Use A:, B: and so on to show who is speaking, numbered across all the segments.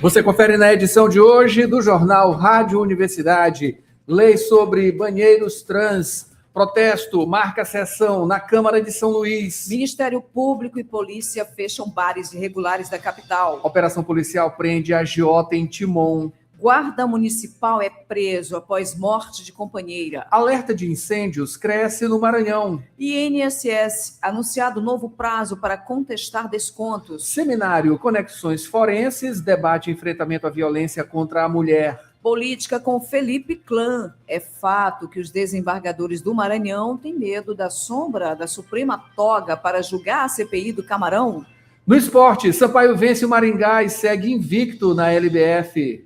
A: Você confere na edição de hoje do Jornal Rádio Universidade. Lei sobre banheiros trans. Protesto marca sessão na Câmara de São Luís.
B: Ministério Público e polícia fecham bares irregulares da capital.
A: Operação policial prende agiota em Timon.
B: Guarda municipal é preso após morte de companheira.
A: Alerta de incêndios cresce no Maranhão.
B: INSS anunciado novo prazo para contestar descontos.
A: Seminário Conexões Forenses debate enfrentamento à violência contra a mulher.
B: Política com Felipe Clã. É fato que os desembargadores do Maranhão têm medo da sombra da Suprema Toga para julgar a CPI do Camarão.
A: No esporte, Sampaio vence o Maringá e segue invicto na LBF.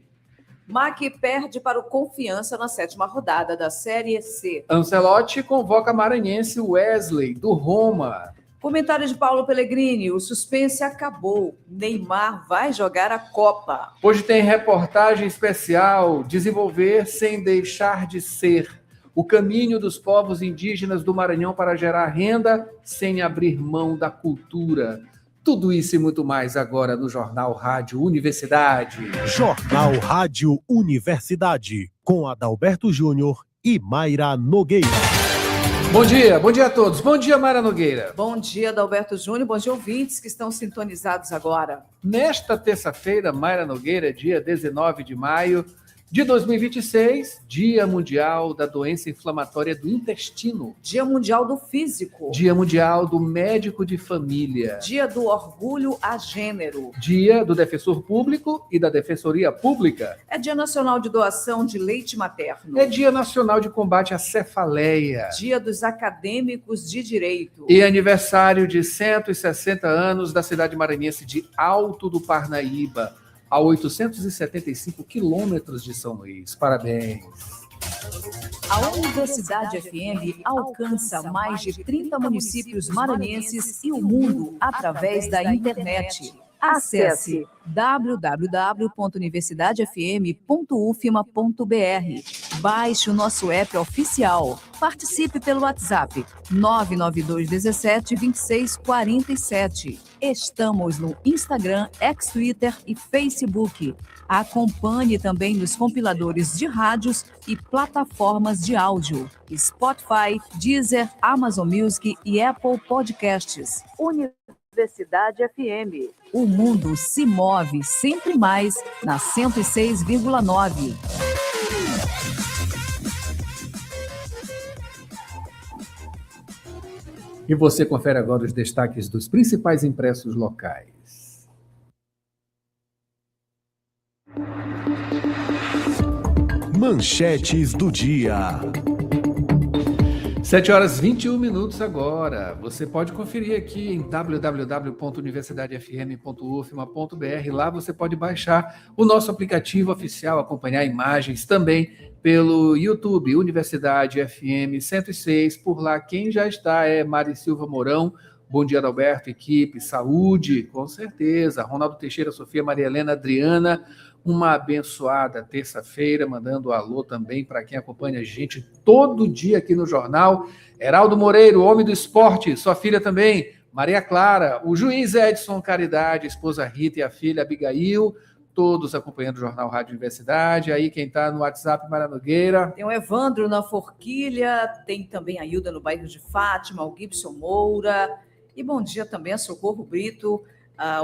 B: MAC perde para o Confiança na 7ª rodada da Série C.
A: Ancelotti convoca maranhense Wesley, do Roma.
B: Comentário de Paulo Pellegrini, o suspense acabou. Neymar vai jogar a Copa.
A: Hoje tem reportagem especial, Desenvolver sem deixar de ser. O caminho dos povos indígenas do Maranhão para gerar renda sem abrir mão da cultura. Tudo isso e muito mais agora no Jornal Rádio Universidade.
C: Jornal Rádio Universidade, com Adalberto Júnior e Mayra Nogueira.
A: Bom dia a todos. Bom dia, Mayra Nogueira.
B: Bom dia, Adalberto Júnior. Bom dia, ouvintes que estão sintonizados agora.
A: Nesta terça-feira, Mayra Nogueira, dia 19 de maio de 2026, Dia Mundial da Doença Inflamatória do Intestino.
B: Dia Mundial do Físico.
A: Dia Mundial do Médico de Família.
B: Dia do Orgulho a Gênero.
A: Dia do Defensor Público e da Defensoria Pública.
B: É Dia Nacional de Doação de Leite Materno.
A: É Dia Nacional de Combate à Cefaleia.
B: Dia dos Acadêmicos de Direito.
A: E aniversário de 160 anos da cidade maranhense de Alto do Parnaíba, a 875 quilômetros de São Luís. Parabéns.
B: A Universidade FM alcança mais de 30 municípios maranhenses e o mundo através da internet. Acesse www.universidadefm.ufma.br. Baixe o nosso app oficial. Participe pelo WhatsApp 992 17 26 47. Estamos no Instagram, X-Twitter e Facebook. Acompanhe também nos compiladores de rádios e plataformas de áudio. Spotify, Deezer, Amazon Music e Apple Podcasts. Universidade FM. O mundo se move sempre mais na 106,9.
A: E você confere agora os destaques dos principais impressos locais.
C: Manchetes do dia.
A: 7h21 agora. Você pode conferir aqui em www.universidadefm.ufma.br. Lá você pode baixar o nosso aplicativo oficial, acompanhar imagens também pelo YouTube, Universidade FM 106. Por lá, quem já está é Mari Silva Mourão. Bom dia, Adalberto, equipe, saúde, com certeza. Ronaldo Teixeira, Sofia, Maria Helena, Adriana. Uma abençoada terça-feira, mandando alô também para quem acompanha a gente todo dia aqui no jornal. Heraldo Moreiro, homem do esporte, sua filha também, Maria Clara, o juiz Edson Caridade, esposa Rita e a filha Abigail, todos acompanhando o Jornal Rádio Universidade. Aí quem está no WhatsApp, Mayra Nogueira.
B: Tem o Evandro na Forquilha, tem também a Hilda no bairro de Fátima, o Gibson Moura. E bom dia também a Socorro Brito.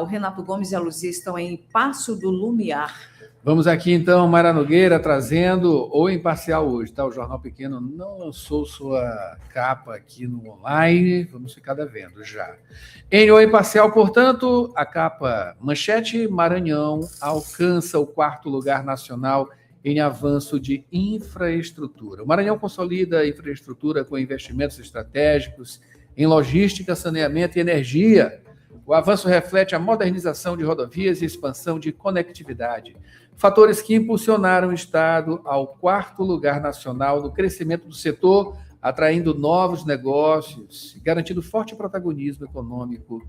B: O Renato Gomes e a Luzia estão em Passo do Lumiar.
A: Vamos aqui então, Mayra Nogueira, trazendo o Imparcial hoje, tá? O Jornal Pequeno não lançou sua capa aqui no online, vamos ficar devendo já. Em O Imparcial, portanto, a capa manchete: Maranhão alcança o 4º lugar nacional em avanço de infraestrutura. O Maranhão consolida a infraestrutura com investimentos estratégicos em logística, saneamento e energia. O avanço reflete a modernização de rodovias e expansão de conectividade, fatores que impulsionaram o Estado ao 4º lugar nacional no crescimento do setor, atraindo novos negócios e garantindo forte protagonismo econômico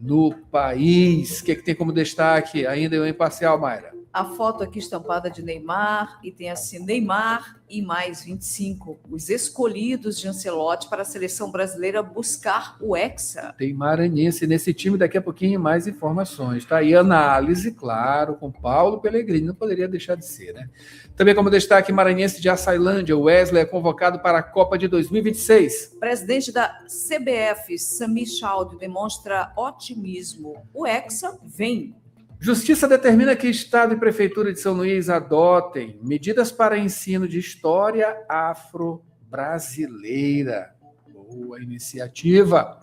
A: no país. O que tem como destaque ainda em Um Imparcial, Mayra?
B: a foto aqui estampada de Neymar, e tem assim, Neymar e mais 25, os escolhidos de Ancelotti para a seleção brasileira buscar o Hexa.
A: Tem maranhense nesse time, daqui a pouquinho mais informações, tá? E análise, claro, com Paulo Pellegrini, não poderia deixar de ser, né? Também como destaque, maranhense de Açailândia, Wesley é convocado para a Copa de 2026.
B: Presidente da CBF, Sami Chaldi, demonstra otimismo. O Hexa vem.
A: Justiça determina que Estado e Prefeitura de São Luís adotem medidas para ensino de história afro-brasileira. Boa iniciativa.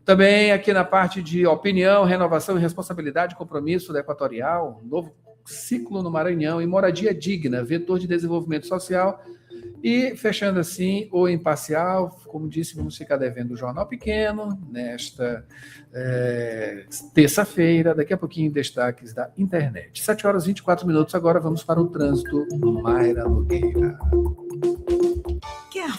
A: Também aqui na parte de opinião, renovação e responsabilidade, compromisso da Equatorial, novo ciclo no Maranhão e moradia digna, vetor de desenvolvimento social. E, fechando assim, o imparcial, como disse, vamos ficar devendo o Jornal Pequeno, nesta terça-feira, daqui a pouquinho, destaques da internet. 7h24, agora vamos para o trânsito, Mayra Nogueira.
D: Quer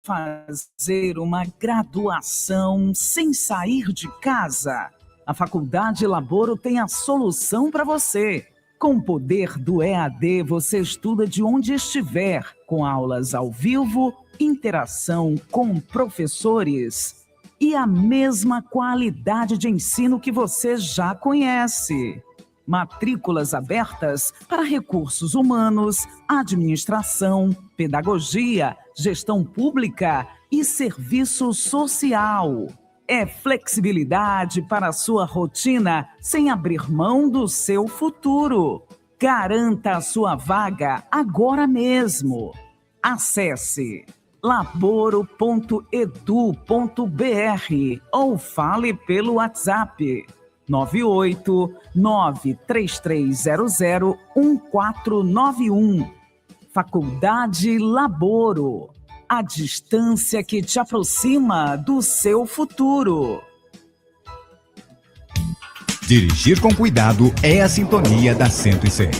D: fazer uma graduação sem sair de casa? A Faculdade Laboro tem a solução para você. Com o poder do EAD, você estuda de onde estiver, com aulas ao vivo, interação com professores e a mesma qualidade de ensino que você já conhece. Matrículas abertas para recursos humanos, administração, pedagogia, gestão pública e serviço social. É flexibilidade para a sua rotina sem abrir mão do seu futuro. Garanta a sua vaga agora mesmo. Acesse laboro.edu.br ou fale pelo WhatsApp 98933001491. Faculdade Laboro. A distância que te aproxima do seu futuro.
E: Dirigir com cuidado é a sintonia da 106.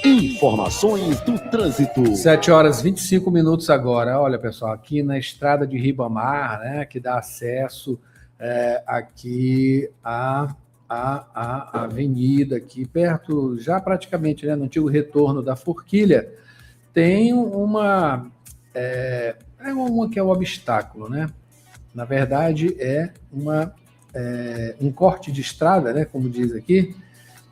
C: Informações do trânsito.
A: 7h25 agora. Olha, pessoal, aqui na estrada de Ribamar, né, que dá acesso aqui a avenida aqui perto, já praticamente, né, no antigo retorno da Forquilha, tem uma que é um obstáculo, né? Na verdade, um corte de estrada, né, como diz aqui,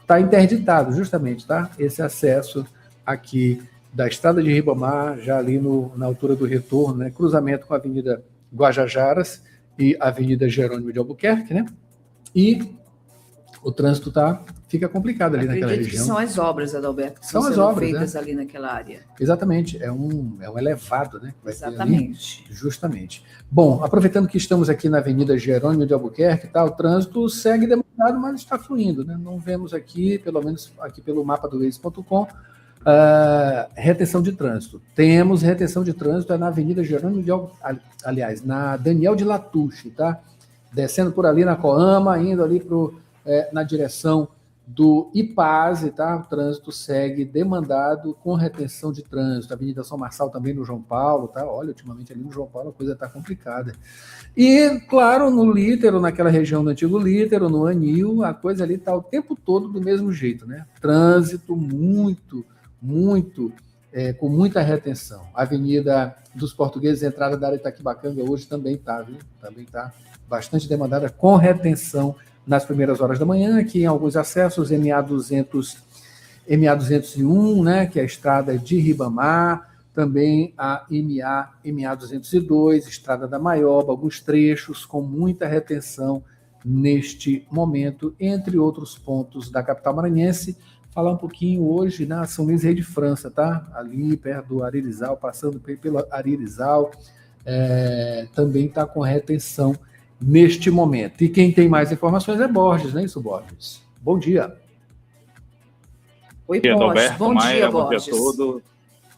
A: está interditado justamente, tá? Esse acesso aqui da estrada de Ribamar, já ali na altura do retorno, né, cruzamento com a Avenida Guajajaras e a Avenida Jerônimo de Albuquerque, né? E o trânsito fica complicado ali naquela região.
B: Que são as obras, Adalberto, que
A: são
B: são
A: as obras,
B: feitas,
A: né,
B: ali naquela área.
A: Exatamente, é um elevado, né? Que vai
B: Exatamente.
A: Ter ali, justamente. Bom, aproveitando que estamos aqui na Avenida Jerônimo de Albuquerque, o trânsito segue demorado, mas está fluindo, né? Não vemos aqui, pelo menos aqui pelo mapa do Waze.com, retenção de trânsito. Temos retenção de trânsito na Avenida Jerônimo de Albuquerque, aliás, na Daniel de Latouche, tá? Descendo por ali na Coama, indo ali na direção do IPASE, tá? O trânsito segue demandado com retenção de trânsito. Avenida São Marçal também no João Paulo, tá? Olha, ultimamente ali no João Paulo a coisa está complicada. E, claro, no Lítero, naquela região do antigo Lítero, no Anil, a coisa ali está o tempo todo do mesmo jeito, né? Trânsito com muita retenção. Avenida dos Portugueses, entrada da área Itaquibacanga, hoje também está, viu? Também está bastante demandada com retenção nas primeiras horas da manhã, aqui em alguns acessos, MA201, né, que é a estrada de Ribamar, também a MA202, estrada da Maioba, alguns trechos com muita retenção neste momento, entre outros pontos da capital maranhense. Falar um pouquinho hoje na São Luís Rei de França, tá? Ali perto do Aririzal, passando pelo Aririzal, também está com retenção neste momento. E quem tem mais informações é Borges, não é isso, Borges? Bom dia.
B: Oi, Borges.
F: Bom dia,
B: Borges.
F: Bom dia a todos.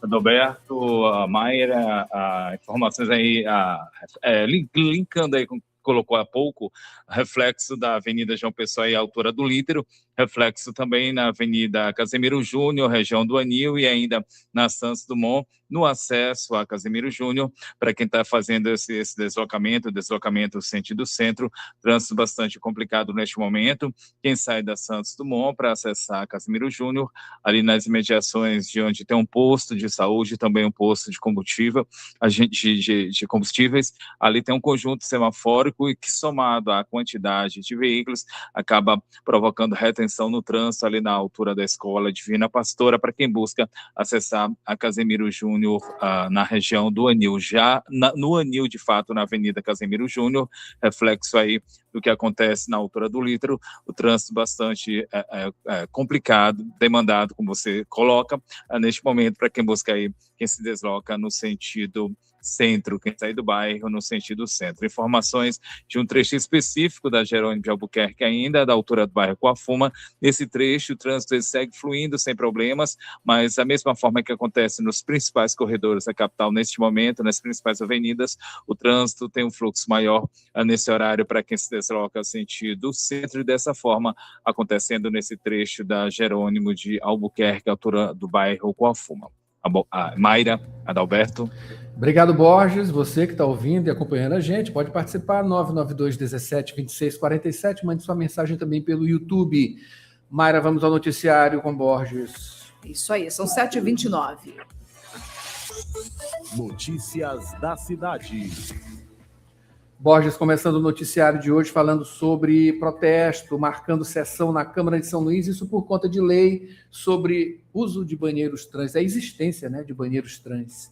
F: Adalberto, a Mayra, informações aí, linkando aí com o que colocou há pouco, reflexo da Avenida João Pessoa e a altura do Lítero, reflexo também na Avenida Casemiro Júnior, região do Anil, e ainda na Santos Dumont, no acesso a Casemiro Júnior, para quem está fazendo esse deslocamento sentido centro, trânsito bastante complicado neste momento. Quem sai da Santos Dumont para acessar Casemiro Júnior, ali nas imediações de onde tem um posto de saúde, também um posto de combustível, de combustíveis, ali tem um conjunto semafórico e que, somado à quantidade de veículos, acaba provocando retenção no trânsito ali na altura da Escola Divina Pastora, para quem busca acessar a Casemiro Júnior na região do Anil. Já no Anil, de fato, na Avenida Casemiro Júnior, reflexo aí do que acontece na altura do Litro, o trânsito bastante complicado, demandado, como você coloca, neste momento, para quem busca aí, quem se desloca no sentido centro, quem sai do bairro no sentido centro. Informações de um trecho específico da Jerônimo de Albuquerque ainda, da altura do bairro Coafuma. Nesse trecho, o trânsito segue fluindo sem problemas, mas da mesma forma que acontece nos principais corredores da capital neste momento, nas principais avenidas, o trânsito tem um fluxo maior nesse horário para quem se desloca sentido centro, e dessa forma acontecendo nesse trecho da Jerônimo de Albuquerque, altura do bairro Coafuma. A Mayra, Adalberto.
A: Obrigado, Borges. Você que está ouvindo e acompanhando a gente, pode participar, 992-17-26-47, mande sua mensagem também pelo YouTube. Mayra, vamos ao noticiário com Borges.
B: Isso aí, são 7h29.
C: Notícias da cidade.
A: Borges, começando o noticiário de hoje falando sobre protesto, marcando sessão na Câmara de São Luís, isso por conta de lei sobre uso de banheiros trans, a existência, né, de banheiros trans.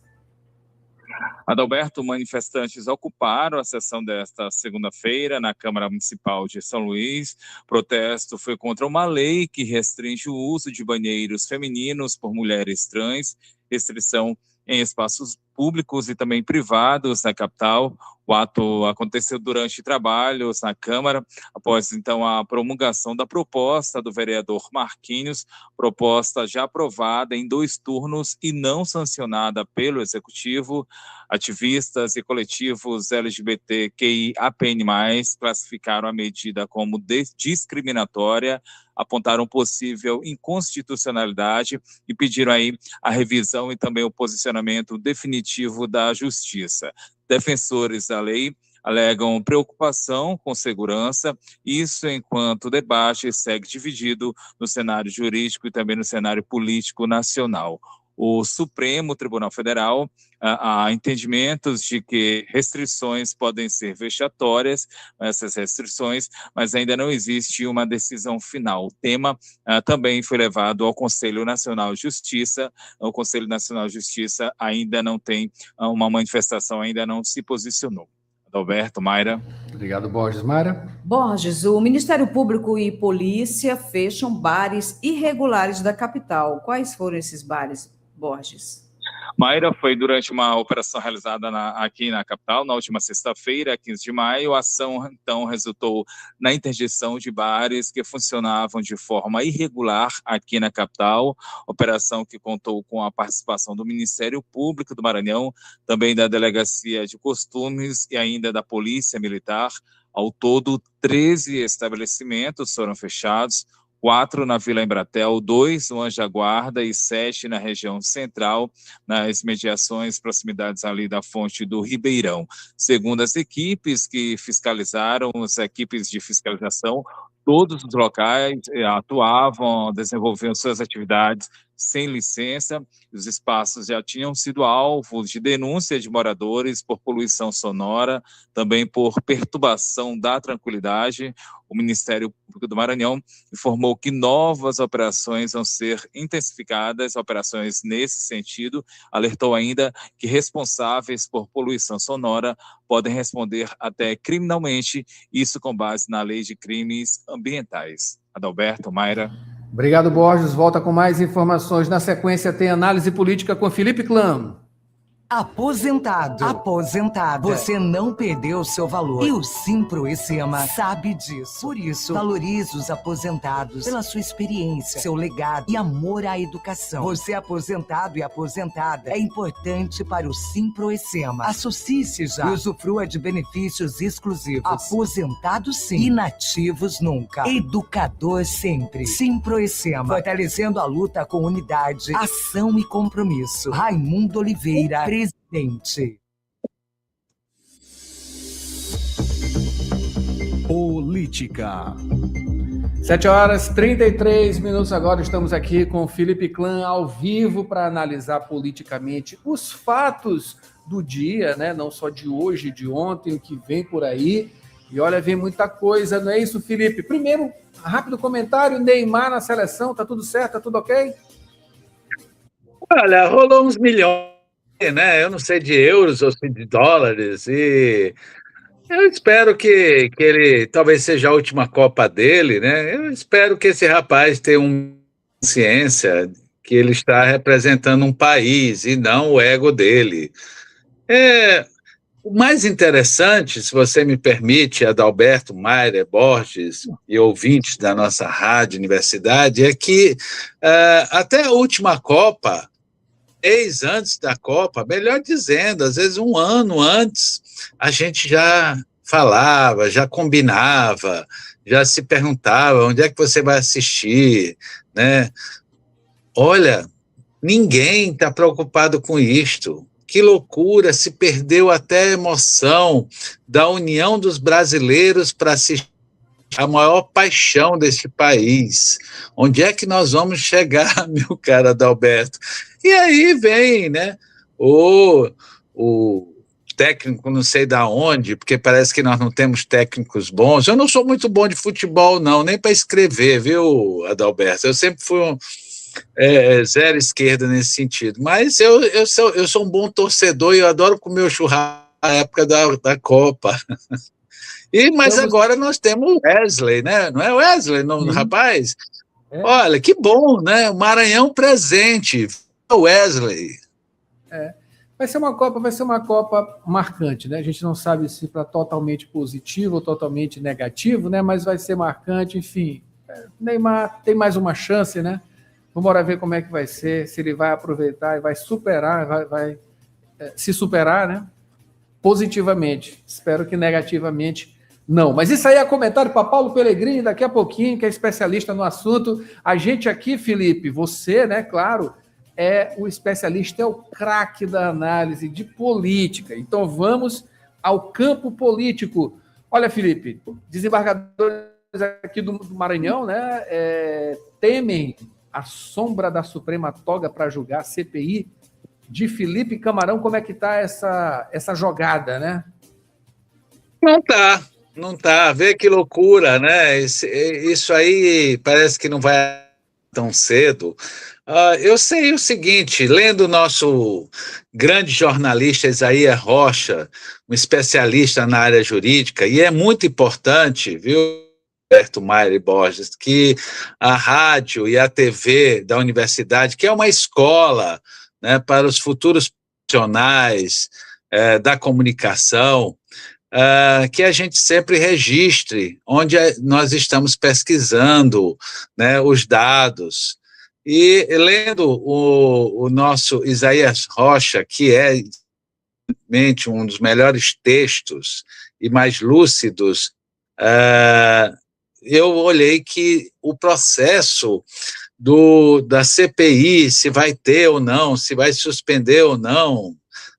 F: Adalberto, manifestantes ocuparam a sessão desta segunda-feira na Câmara Municipal de São Luís. O protesto foi contra uma lei que restringe o uso de banheiros femininos por mulheres trans, restrição em espaços públicos e também privados na capital. O ato aconteceu durante trabalhos na Câmara, após então a promulgação da proposta do vereador Marquinhos, proposta já aprovada em 2 turnos e não sancionada pelo Executivo. Ativistas e coletivos LGBTQIAPN+, classificaram a medida como discriminatória, apontaram possível inconstitucionalidade e pediram aí a revisão e também o posicionamento definitivo da Justiça. Defensores da lei alegam preocupação com segurança, isso enquanto o debate segue dividido no cenário jurídico e também no cenário político nacional. O Supremo Tribunal Federal há entendimentos de que restrições podem ser vexatórias, essas restrições, mas ainda não existe uma decisão final. O tema também foi levado ao Conselho Nacional de Justiça. O Conselho Nacional de Justiça ainda não tem uma manifestação, ainda não se posicionou. Adalberto, Mayra.
A: Obrigado, Borges. Mayra?
B: Borges, o Ministério Público e Polícia fecham bares irregulares da capital. Quais foram esses bares, Borges?
F: Mayra, foi durante uma operação realizada aqui na capital, na última sexta-feira, 15 de maio. A ação, então, resultou na interdição de bares que funcionavam de forma irregular aqui na capital. Operação que contou com a participação do Ministério Público do Maranhão, também da Delegacia de Costumes e ainda da Polícia Militar. Ao todo, 13 estabelecimentos foram fechados, 4 na Vila Embratel, 2 no Anjo da Guarda e 7 na região central, nas mediações, proximidades ali da fonte do Ribeirão. Segundo as equipes que fiscalizaram, as equipes de fiscalização, todos os locais atuavam, desenvolviam suas atividades sem licença. Os espaços já tinham sido alvo de denúncia de moradores por poluição sonora, também por perturbação da tranquilidade. O Ministério Público do Maranhão informou que novas operações vão ser intensificadas, operações nesse sentido. Alertou ainda que responsáveis por poluição sonora podem responder até criminalmente, isso com base na Lei de Crimes Ambientais. Adalberto, Mayra.
A: Obrigado, Borges. Volta com mais informações. Na sequência, tem análise política com Felipe Clã.
G: Aposentado, aposentada, você não perdeu seu valor. E o Simproecema sabe disso. Por isso, valorize os aposentados pela sua experiência, seu legado e amor à educação. Você aposentado e aposentada é importante para o Simproecema. Associe-se já e usufrua de benefícios exclusivos. Aposentado sim, inativos nunca. Educador sempre. Simproecema, fortalecendo a luta com unidade, ação e compromisso. Raimundo Oliveira, presidente.
C: Política.
A: 7h33 agora, estamos aqui com o Felipe Clã ao vivo para analisar politicamente os fatos do dia, né? Não só de hoje, de ontem, o que vem por aí. E olha, vem muita coisa, não é isso, Felipe? Primeiro, rápido comentário, Neymar na seleção, tá tudo certo, tá tudo ok?
H: Olha, rolou uns milhões, né? Eu não sei de euros ou de dólares, e eu espero que ele talvez seja a última Copa dele, né? Eu espero que esse rapaz tenha uma consciência que ele está representando um país e não o ego dele. O mais interessante, se você me permite, Adalberto, Mayra, Borges e ouvintes da nossa rádio universidade, é que até a última Copa, mês antes da Copa, melhor dizendo, às vezes um ano antes, a gente já falava, já combinava, já se perguntava onde é que você vai assistir, né? Olha, ninguém está preocupado com isto. Que loucura, se perdeu até a emoção da união dos brasileiros para assistir a maior paixão deste país. Onde é que nós vamos chegar, meu caro Adalberto? E aí vem, né, o técnico não sei da onde, porque parece que nós não temos técnicos bons. Eu não sou muito bom de futebol, não, nem para escrever, viu, Adalberto? Eu sempre fui zero esquerda nesse sentido, mas eu sou um bom torcedor e eu adoro comer o churrasco na época da Copa. Mas agora nós temos o Wesley, né? Não é Wesley, não, rapaz? Olha, que bom, né? O Maranhão presente, Wesley.
A: Vai ser uma Copa marcante, né? A gente não sabe se para totalmente positivo ou totalmente negativo, né? Mas vai ser marcante, enfim. Neymar tem mais uma chance, né? Vamos ver como é que vai ser, se ele vai aproveitar e vai superar, vai se superar, né? Positivamente. Espero que negativamente não. Mas isso aí é comentário para Paulo Pellegrini daqui a pouquinho, que é especialista no assunto. A gente aqui, Felipe, você, né, claro, é o especialista, é o craque da análise de política. Então vamos ao campo político. Olha, Felipe, desembargadores aqui do Maranhão, né, temem a sombra da Suprema Toga para julgar a CPI de Felipe Camarão. Como é que está essa jogada, né?
H: Não tá. Vê que loucura, né? Isso aí parece que não vai tão cedo. Eu sei o seguinte, lendo o nosso grande jornalista Isaías Rocha, um especialista na área jurídica, e é muito importante, viu, Alberto, Mayra e Borges, que a rádio e a TV da universidade, que é uma escola, né, para os futuros profissionais da comunicação, que a gente sempre registre onde nós estamos pesquisando, né, os dados. E lendo o nosso Isaías Rocha, que é um dos melhores textos e mais lúcidos, eu olhei que o processo da CPI, se vai ter ou não, se vai suspender ou não,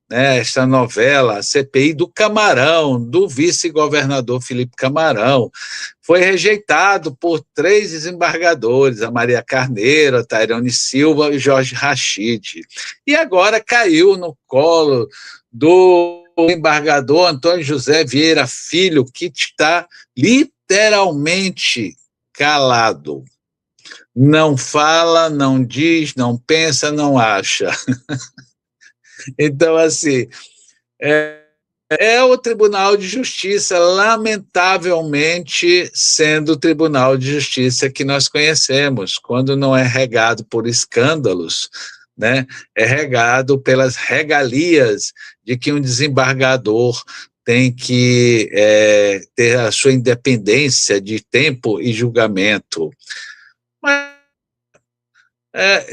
H: né, esta novela, a CPI do Camarão, do vice-governador Felipe Camarão, foi rejeitado por 3 desembargadores, a Maria Carneiro, a Tairone Silva e Jorge Rachid. E agora caiu no colo do embargador Antônio José Vieira Filho, que está literalmente calado. Não fala, não diz, não pensa, não acha. Então, assim, é o Tribunal de Justiça, lamentavelmente, sendo o Tribunal de Justiça que nós conhecemos, quando não é regado por escândalos, né, é regado pelas regalias de que um desembargador tem que ter a sua independência de tempo e julgamento. Mas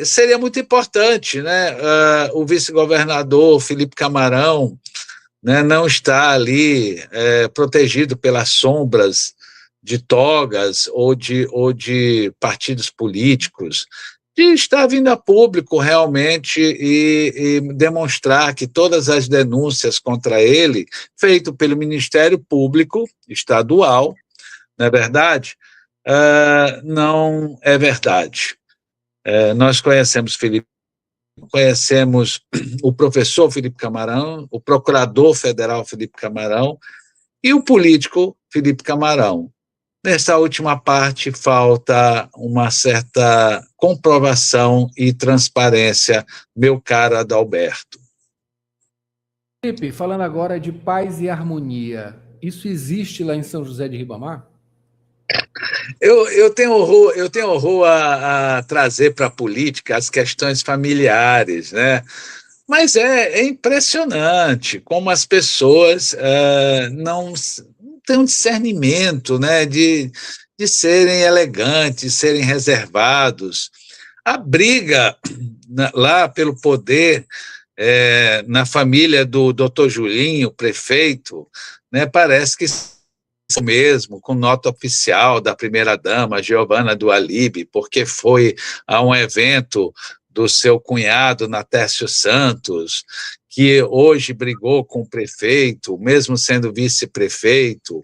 H: seria muito importante, né, o vice-governador Felipe Camarão, né, não está ali protegido pelas sombras de togas ou de partidos políticos, de estar vindo a público realmente e demonstrar que todas as denúncias contra ele, feito pelo Ministério Público Estadual, não é verdade? Não é verdade. Nós conhecemos o professor Felipe Camarão, o procurador federal Felipe Camarão e o político Felipe Camarão. Nessa última parte, falta uma certa comprovação e transparência, meu caro Adalberto.
A: Felipe, falando agora de paz e harmonia, isso existe lá em São José de Ribamar?
H: Eu tenho horror a trazer para a política as questões familiares, né? Mas é impressionante como as pessoas não têm um discernimento, né, de serem elegantes, serem reservados. A briga lá pelo poder na família do doutor Julinho, prefeito, né, parece que mesmo, com nota oficial da primeira-dama, Giovana do Alibe, porque foi a um evento do seu cunhado, Natércio Santos, que hoje brigou com o prefeito, mesmo sendo vice-prefeito.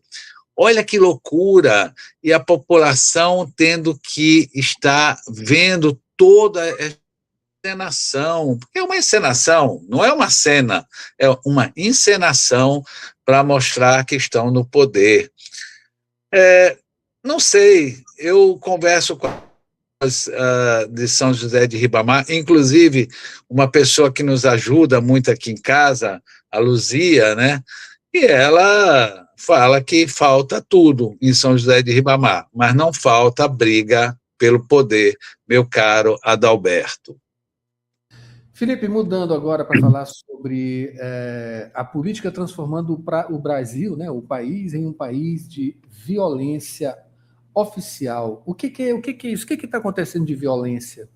H: Olha que loucura! E a população tendo que estar vendo toda a encenação, porque é uma encenação, não é uma cena, é uma encenação para mostrar que estão no poder. Não sei, eu converso com as de São José de Ribamar, inclusive uma pessoa que nos ajuda muito aqui em casa, a Luzia, né? E ela fala que falta tudo em São José de Ribamar, mas não falta briga pelo poder, meu caro Adalberto.
A: Felipe, mudando agora para falar sobre a política transformando o Brasil, né, o país, em um país de violência oficial. O que é isso? O que está acontecendo de violência?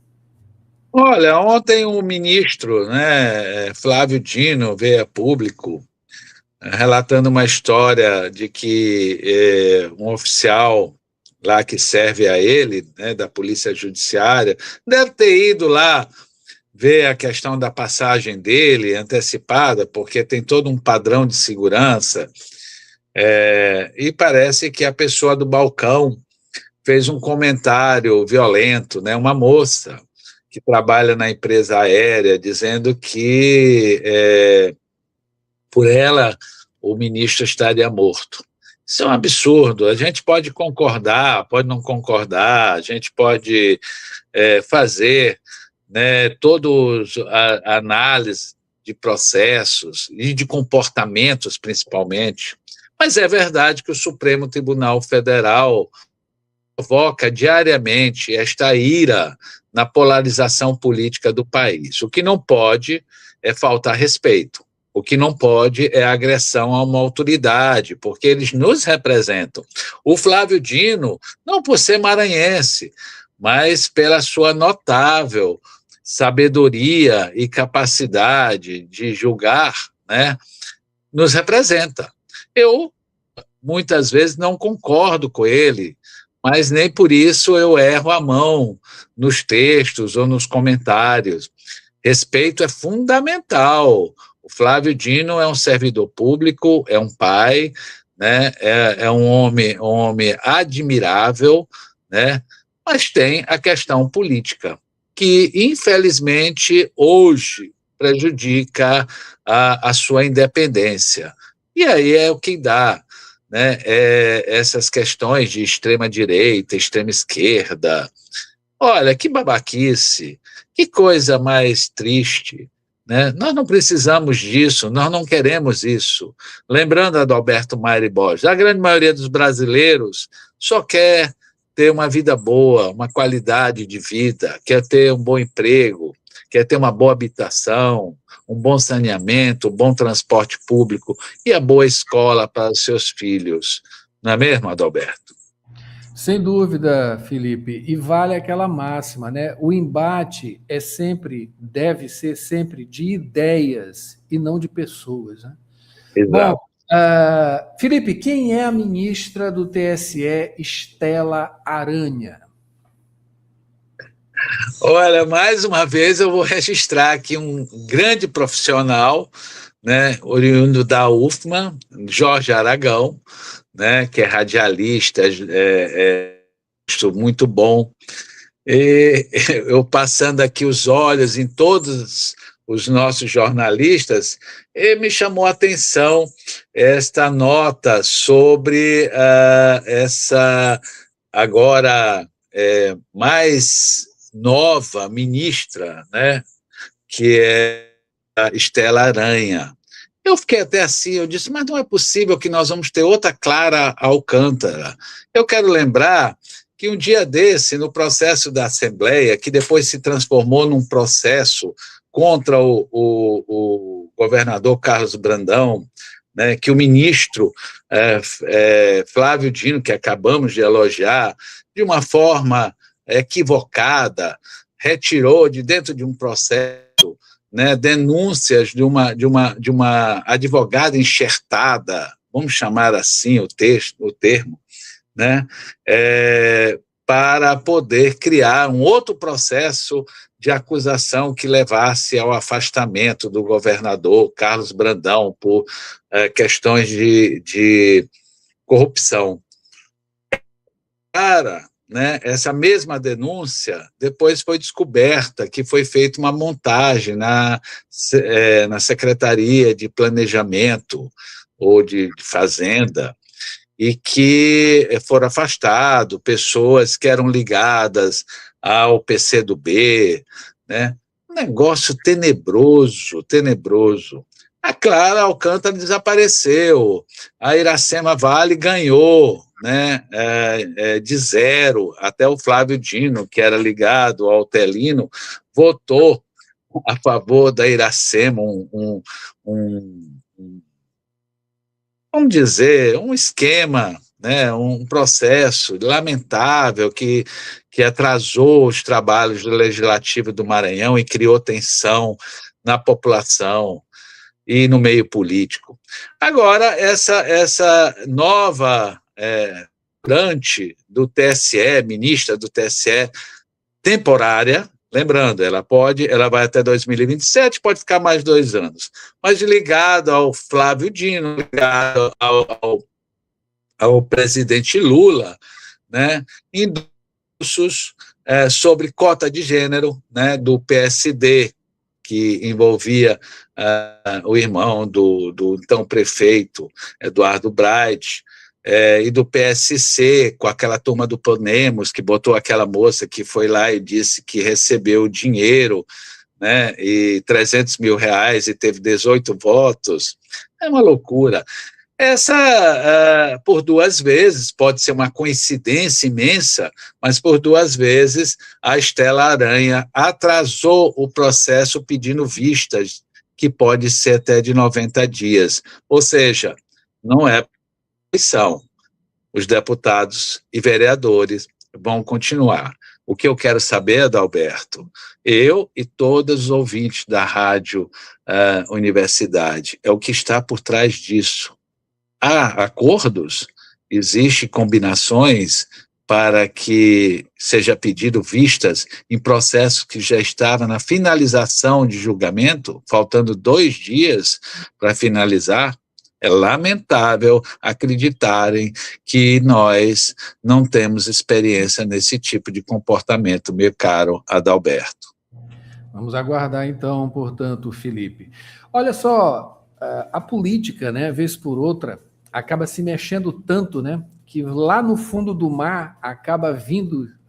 H: Olha, ontem o ministro, né, Flávio Dino, veio a público relatando uma história de que um oficial lá que serve a ele, né, da Polícia Judiciária, deve ter ido lá ver a questão da passagem dele antecipada, porque tem todo um padrão de segurança, e parece que a pessoa do balcão fez um comentário violento, né, uma moça que trabalha na empresa aérea, dizendo que por ela o ministro estaria morto. Isso é um absurdo. A gente pode concordar, pode não concordar, a gente pode fazer, né, todos a análise de processos e de comportamentos, principalmente, mas é verdade que o Supremo Tribunal Federal provoca diariamente esta ira na polarização política do país. O que não pode é faltar respeito. O que não pode é agressão a uma autoridade, porque eles nos representam. O Flávio Dino, não por ser maranhense, mas pela sua notável sabedoria e capacidade de julgar, né, nos representa. Eu, muitas vezes, não concordo com ele, mas nem por isso eu erro a mão nos textos ou nos comentários. Respeito é fundamental. O Flávio Dino é um servidor público, é um pai, né, é um homem admirável, né, mas tem a questão política, que, infelizmente, hoje prejudica a sua independência. E aí é o que dá, né? Essas questões de extrema-direita, extrema-esquerda. Olha, que babaquice, que coisa mais triste, né? Nós não precisamos disso, nós não queremos isso. Lembrando, Adalberto Maire Borges, a grande maioria dos brasileiros só quer ter uma vida boa, uma qualidade de vida, quer ter um bom emprego, quer ter uma boa habitação, um bom saneamento, um bom transporte público e a boa escola para os seus filhos. Não é mesmo, Adalberto?
A: Sem dúvida, Felipe, e vale aquela máxima, né? O embate deve ser sempre de ideias e não de pessoas, né?
H: Exato.
A: Bom, Felipe, quem é a ministra do TSE, Estela Aranha?
H: Olha, mais uma vez eu vou registrar aqui um grande profissional, né, oriundo da UFMA, Jorge Aragão, né, que é radialista, muito bom. E eu passando aqui os olhos em todos os nossos jornalistas, e me chamou a atenção esta nota sobre essa agora mais nova ministra, né, que é a Estela Aranha. Eu fiquei até assim, eu disse, mas não é possível que nós vamos ter outra Clara Alcântara. Eu quero lembrar que um dia desse, no processo da Assembleia, que depois se transformou num processo contra o governador Carlos Brandão, né, que o ministro Flávio Dino, que acabamos de elogiar, de uma forma equivocada, retirou de dentro de um processo, né, denúncias de uma advogada enxertada, vamos chamar assim o termo, né, para poder criar um outro processo de acusação que levasse ao afastamento do governador Carlos Brandão por questões de corrupção. Né, essa mesma denúncia depois foi descoberta que foi feita uma montagem na Secretaria de Planejamento ou de Fazenda, e que foram afastados pessoas que eram ligadas ao PCdoB, né? Um negócio tenebroso, tenebroso. A Clara Alcântara desapareceu, a Iracema Vale ganhou, né, de 0, até o Flávio Dino, que era ligado ao Telino, votou a favor da Iracema, vamos dizer, um esquema, né, um processo lamentável que atrasou os trabalhos do Legislativo do Maranhão e criou tensão na população e no meio político. Agora, essa nova do TSE, ministra do TSE, temporária, lembrando, ela vai até 2027, pode ficar mais 2 anos, mas ligado ao Flávio Dino, ligado ao presidente Lula, né, indúcios sobre cota de gênero, né, do PSD, que envolvia o irmão do então prefeito Eduardo Braide, e do PSC, com aquela turma do Podemos, que botou aquela moça que foi lá e disse que recebeu dinheiro, né, e R$300 mil, e teve 18 votos. É uma loucura. Essa, por 2 vezes, pode ser uma coincidência imensa, mas por 2 vezes a Estela Aranha atrasou o processo pedindo vistas, que pode ser até de 90 dias. Ou seja, não é eleição. Os deputados e vereadores vão continuar. O que eu quero saber, Adalberto, eu e todos os ouvintes da Rádio Universidade, é o que está por trás disso. Há acordos? Existem combinações para que seja pedido vistas em processo que já estava na finalização de julgamento, faltando 2 dias para finalizar? É lamentável acreditarem que nós não temos experiência nesse tipo de comportamento, meu caro Adalberto.
A: Vamos aguardar então, portanto, Felipe. Olha só, a política, né, vez por outra, acaba se mexendo tanto, né, que lá no fundo do mar acaba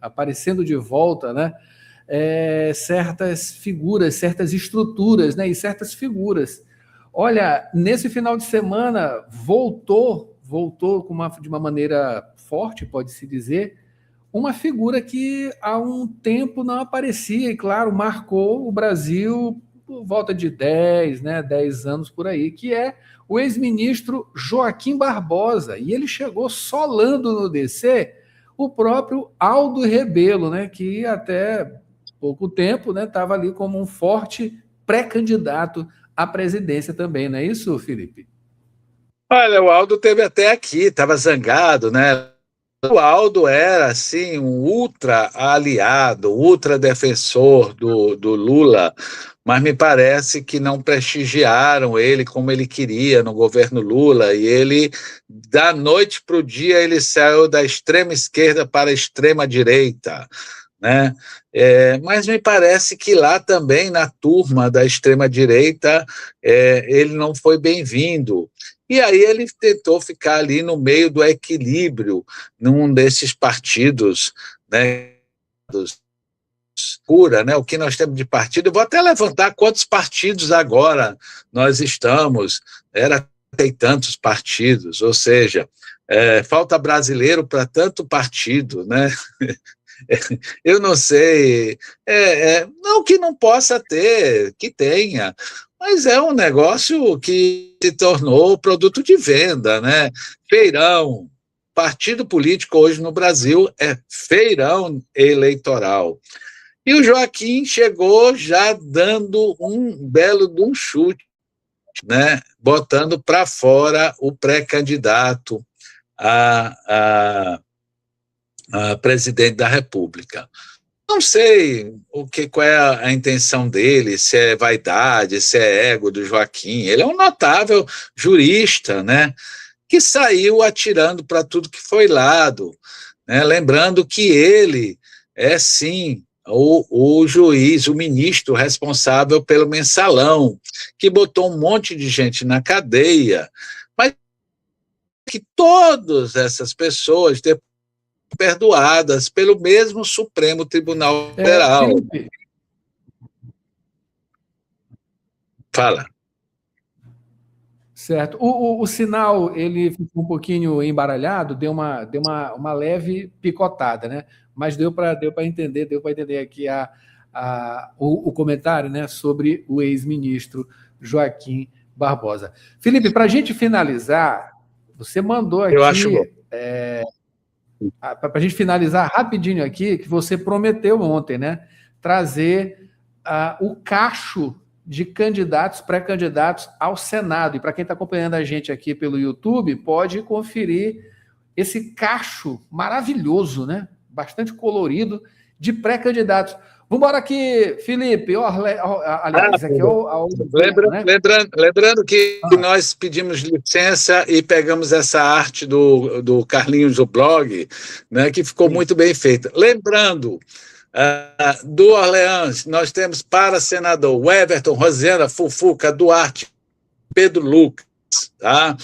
A: aparecendo de volta, né, certas figuras, certas estruturas, né, e certas figuras. Olha, nesse final de semana voltou de uma maneira forte, pode-se dizer, uma figura que há um tempo não aparecia, e claro, marcou o Brasil por volta de 10 anos por aí, que é o ex-ministro Joaquim Barbosa. E ele chegou solando no DC o próprio Aldo Rebelo, né, que até pouco tempo estava ali como um forte pré-candidato à presidência também, não é isso, Felipe?
H: Olha, o Aldo teve até aqui, estava zangado, né? O Aldo era, assim, um ultra aliado, ultra defensor do Lula, mas me parece que não prestigiaram ele como ele queria no governo Lula, e ele, da noite para o dia, ele saiu da extrema esquerda para a extrema direita, né? Mas me parece que lá também, na turma da extrema direita, ele não foi bem-vindo. E aí ele tentou ficar ali no meio do equilíbrio, num desses partidos, né, pura, né, o que nós temos de partido. Eu vou até levantar quantos partidos agora nós estamos. Tem tantos partidos, ou seja, falta brasileiro para tanto partido, né? Eu não sei, não que não possa ter, que tenha, mas é um negócio que se tornou produto de venda, né? Feirão, partido político hoje no Brasil é feirão eleitoral. E o Joaquim chegou já dando um belo de um chute, né? Botando para fora o pré-candidato a presidente da República. Não sei qual é a intenção dele, se é vaidade, se é ego do Joaquim. Ele é um notável jurista, né, que saiu atirando para tudo que foi lado, né, lembrando que ele é, sim, o juiz, o ministro responsável pelo mensalão, que botou um monte de gente na cadeia, mas que todas essas pessoas perdoadas pelo mesmo Supremo Tribunal Federal.
A: Felipe.
H: Fala.
A: Certo. O sinal, ele ficou um pouquinho embaralhado, deu uma leve picotada, né? Mas deu para entender aqui o comentário, né, sobre o ex-ministro Joaquim Barbosa. Felipe, para a gente finalizar, você mandou aqui...
H: Eu acho bom.
A: Para a gente finalizar rapidinho aqui, que você prometeu ontem, né? Trazer o cacho de candidatos, pré-candidatos ao Senado. E para quem está acompanhando a gente aqui pelo YouTube, pode conferir esse cacho maravilhoso, né? Bastante colorido, de pré-candidatos. Vamos embora aqui, Felipe. Aliás, aqui é o
H: lembrando que nós pedimos licença e pegamos essa arte do Carlinhos do blog, né, que ficou muito bem feita. Lembrando, do Orleans, nós temos para senador o Everton, Rosena, Fufuca, Duarte, Pedro Lucas, tá?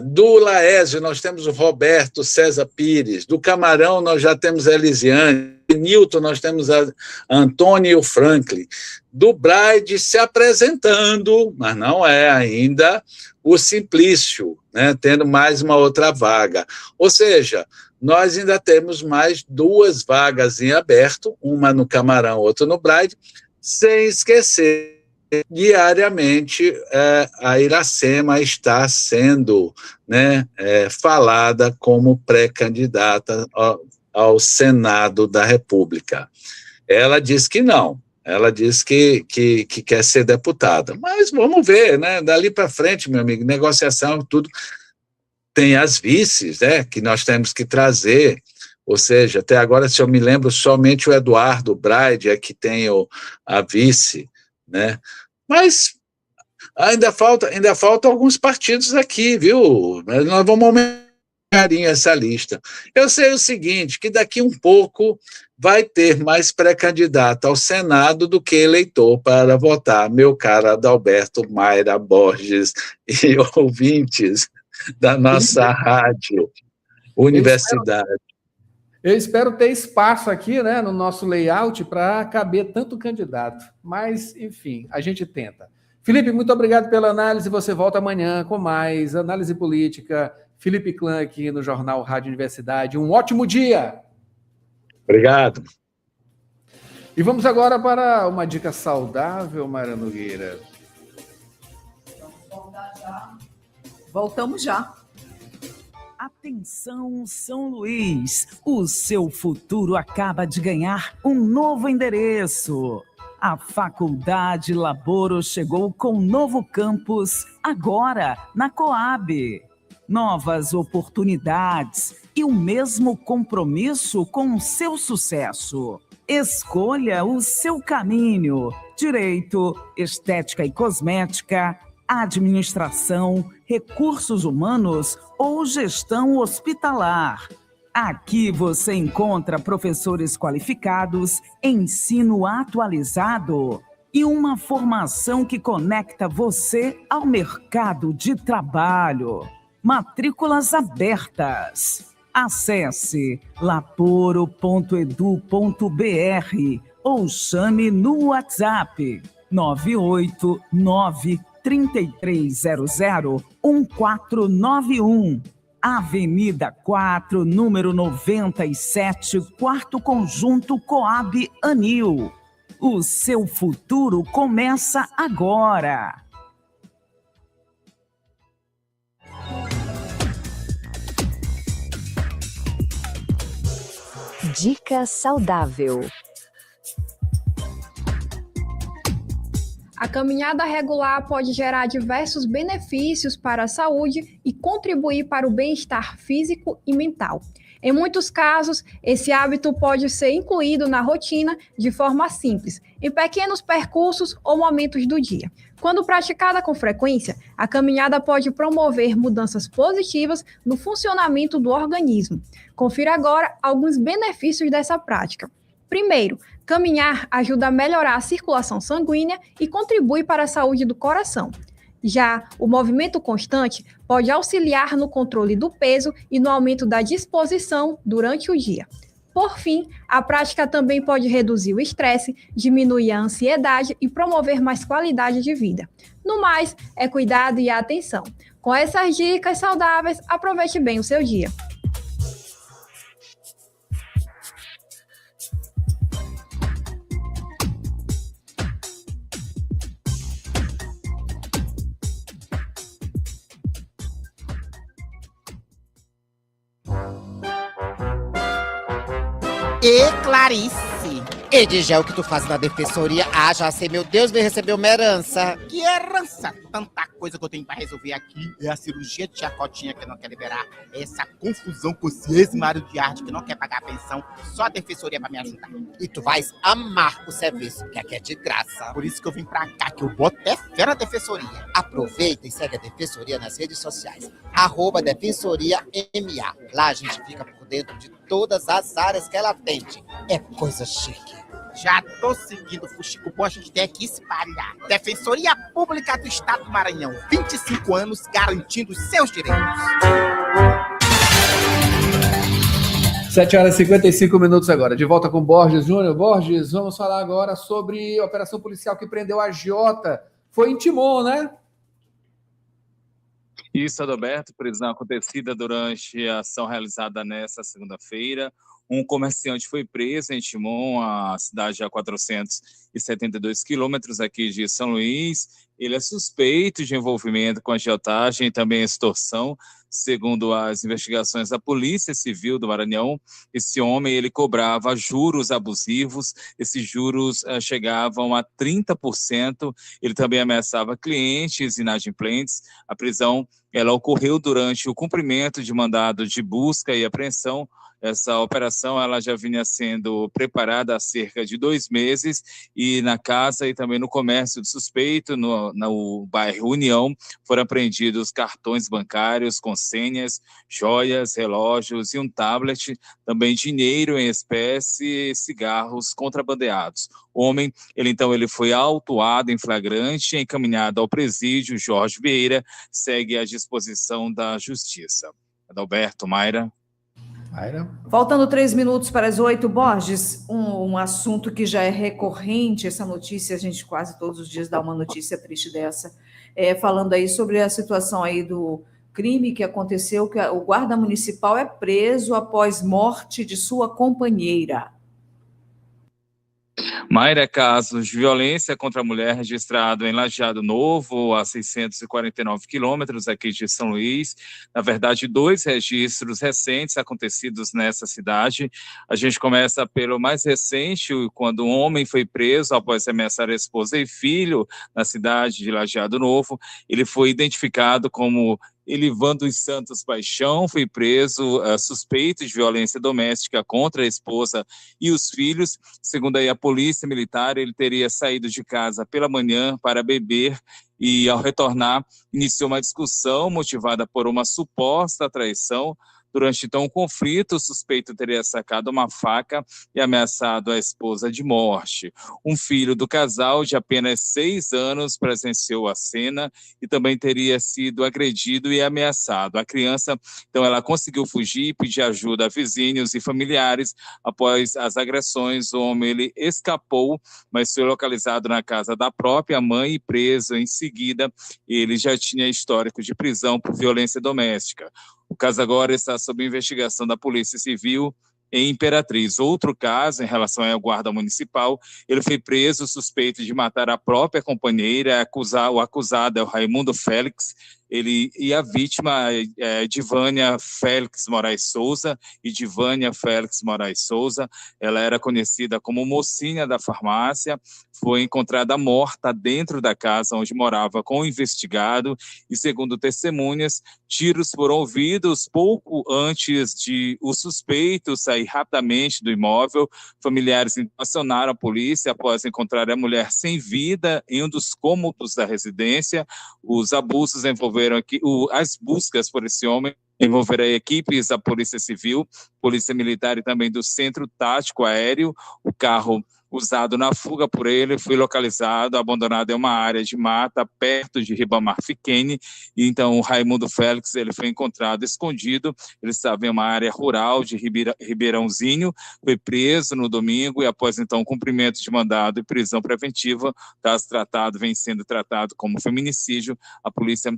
H: Do Laésio, nós temos o Roberto César Pires. Do Camarão, nós já temos a Elisiane. Do Newton, nós temos a Antônio e o Franklin. Do Braide se apresentando, mas não é ainda o Simplício, né, tendo mais uma outra vaga. Ou seja, nós ainda temos mais 2 vagas em aberto, uma no Camarão, outra no Braide, sem esquecer diariamente a Iracema está sendo, né, falada como pré-candidata ao Senado da República. Ela diz que não, ela diz que quer ser deputada, mas vamos ver, né, dali para frente, meu amigo, negociação, tudo, tem as vices, né, que nós temos que trazer, ou seja, até agora, se eu me lembro, somente o Eduardo Braide é que tem a vice, né, mas ainda falta alguns partidos aqui, viu? Nós vamos aumentar essa lista. Eu sei o seguinte, que daqui um pouco vai ter mais pré-candidato ao Senado do que eleitor para votar, meu caro Adalberto Mayra Borges e ouvintes da nossa rádio Universidade.
A: Eu espero ter espaço aqui, né, no nosso layout para caber tanto candidato. Mas, enfim, a gente tenta. Felipe, muito obrigado pela análise. Você volta amanhã com mais análise política, Felipe Clã aqui no Jornal Rádio Universidade. Um ótimo dia!
H: Obrigado.
A: E vamos agora para uma dica saudável, Mayra Nogueira.
B: Voltamos já.
D: Atenção, São Luís! O seu futuro acaba de ganhar um novo endereço. A Faculdade Laboro chegou com um novo campus, agora na Coab. Novas oportunidades e o mesmo compromisso com o seu sucesso. Escolha o seu caminho: direito, estética e cosmética, administração, recursos humanos ou gestão hospitalar. Aqui você encontra professores qualificados, ensino atualizado e uma formação que conecta você ao mercado de trabalho. Matrículas abertas. Acesse laporo.edu.br ou chame no WhatsApp 989-3300-1491. Avenida 4, número 97, Quarto Conjunto Coab Anil. O seu futuro começa agora.
I: Dica saudável.
J: A caminhada regular pode gerar diversos benefícios para a saúde e contribuir para o bem-estar físico e mental. Em muitos casos, esse hábito pode ser incluído na rotina de forma simples, em pequenos percursos ou momentos do dia. Quando praticada com frequência, a caminhada pode promover mudanças positivas no funcionamento do organismo. Confira agora alguns benefícios dessa prática. Primeiro, caminhar ajuda a melhorar a circulação sanguínea e contribui para a saúde do coração. Já o movimento constante pode auxiliar no controle do peso e no aumento da disposição durante o dia. Por fim, a prática também pode reduzir o estresse, diminuir a ansiedade e promover mais qualidade de vida. No mais, é cuidado e atenção. Com essas dicas saudáveis, aproveite bem o seu dia.
K: E Clarice, Edigel, o que tu faz na defensoria? Ah, já sei, meu Deus, veio receber uma herança.
L: Que herança? Tanta coisa que eu tenho pra resolver aqui. É a cirurgia de Chacotinha que não quer liberar. É essa confusão com esse ex-Mário de Arte que não quer pagar a pensão. Só a defensoria pra me ajudar.
K: E tu vais amar o serviço, que aqui é de graça.
L: Por isso que eu vim pra cá, que eu boto é fé na defensoria.
K: Aproveita e segue a defensoria nas redes sociais. @defensoriama. Lá a gente fica por dentro de todas as áreas que ela atende. É coisa chique.
L: Já tô seguindo o fuxico bom, a gente tem que espalhar. Defensoria Pública do Estado do Maranhão. 25 anos garantindo os seus direitos.
A: 7h55 agora. De volta com Borges Júnior. Borges, vamos falar agora sobre a operação policial que prendeu a agiota. Foi em Timon, né?
F: Isso, Adalberto, prisão acontecida durante a ação realizada nesta segunda-feira. Um comerciante foi preso em Timon, a cidade a 472 quilômetros aqui de São Luís. Ele é suspeito de envolvimento com agiotagem e também extorsão. Segundo as investigações da Polícia Civil do Maranhão, esse homem ele cobrava juros abusivos, esses juros chegavam a 30%, ele também ameaçava clientes inadimplentes. A prisão ela ocorreu durante o cumprimento de mandado de busca e apreensão. Essa operação ela já vinha sendo preparada há cerca de 2 meses e na casa e também no comércio do suspeito, no bairro União, foram apreendidos cartões bancários com senhas, joias, relógios e um tablet, também dinheiro em espécie e cigarros contrabandeados. O homem, ele foi autuado em flagrante e encaminhado ao presídio Jorge Vieira, segue à disposição da Justiça. Adalberto, Mayra.
B: Faltando 3 minutos para as 8, Borges, um assunto que já é recorrente, essa notícia, a gente quase todos os dias dá uma notícia triste dessa, falando aí sobre a situação aí do crime que aconteceu, que o guarda municipal é preso após morte de sua companheira.
F: Mayra, casos de violência contra a mulher registrado em Lajeado Novo, a 649 quilômetros aqui de São Luís. Na verdade, 2 registros recentes acontecidos nessa cidade. A gente começa pelo mais recente, quando um homem foi preso após ameaçar a esposa e filho na cidade de Lajeado Novo. Ele foi identificado como Elivan dos Santos Paixão, foi preso suspeito de violência doméstica contra a esposa e os filhos. Segundo aí a polícia militar, ele teria saído de casa pela manhã para beber e, ao retornar, iniciou uma discussão motivada por uma suposta traição. Durante, então, o conflito, o suspeito teria sacado uma faca e ameaçado a esposa de morte. Um filho do casal, de apenas 6 anos, presenciou a cena e também teria sido agredido e ameaçado. A criança, então, ela conseguiu fugir e pedir ajuda a vizinhos e familiares. Após as agressões, o homem ele escapou, mas foi localizado na casa da própria mãe e preso em seguida. Ele já tinha histórico de prisão por violência doméstica. O caso agora está sob investigação da Polícia Civil em Imperatriz. Outro caso, em relação ao guarda municipal, ele foi preso suspeito de matar a própria companheira. O acusado é o Raimundo Félix. Ele e a vítima é Divânia Félix Moraes Souza. E Divânia Félix Moraes Souza, ela era conhecida como mocinha da farmácia, foi encontrada morta dentro da casa onde morava com o investigado e, segundo testemunhas, tiros foram ouvidos pouco antes de o suspeito sair rapidamente do imóvel. Familiares acionaram a polícia após encontrar a mulher sem vida em um dos cômodos da residência. Os abusos envolveram aqui, as buscas por esse homem envolverá equipes da Polícia Civil, Polícia Militar e também do Centro Tático Aéreo. O carro usado na fuga por ele foi localizado, abandonado em uma área de mata perto de Ribamar Fiquene. E então o Raimundo Félix ele foi encontrado escondido. Ele estava em uma área rural de Ribeirãozinho, foi preso no domingo e após então o cumprimento de mandado e prisão preventiva, o caso vem sendo tratado como feminicídio. A polícia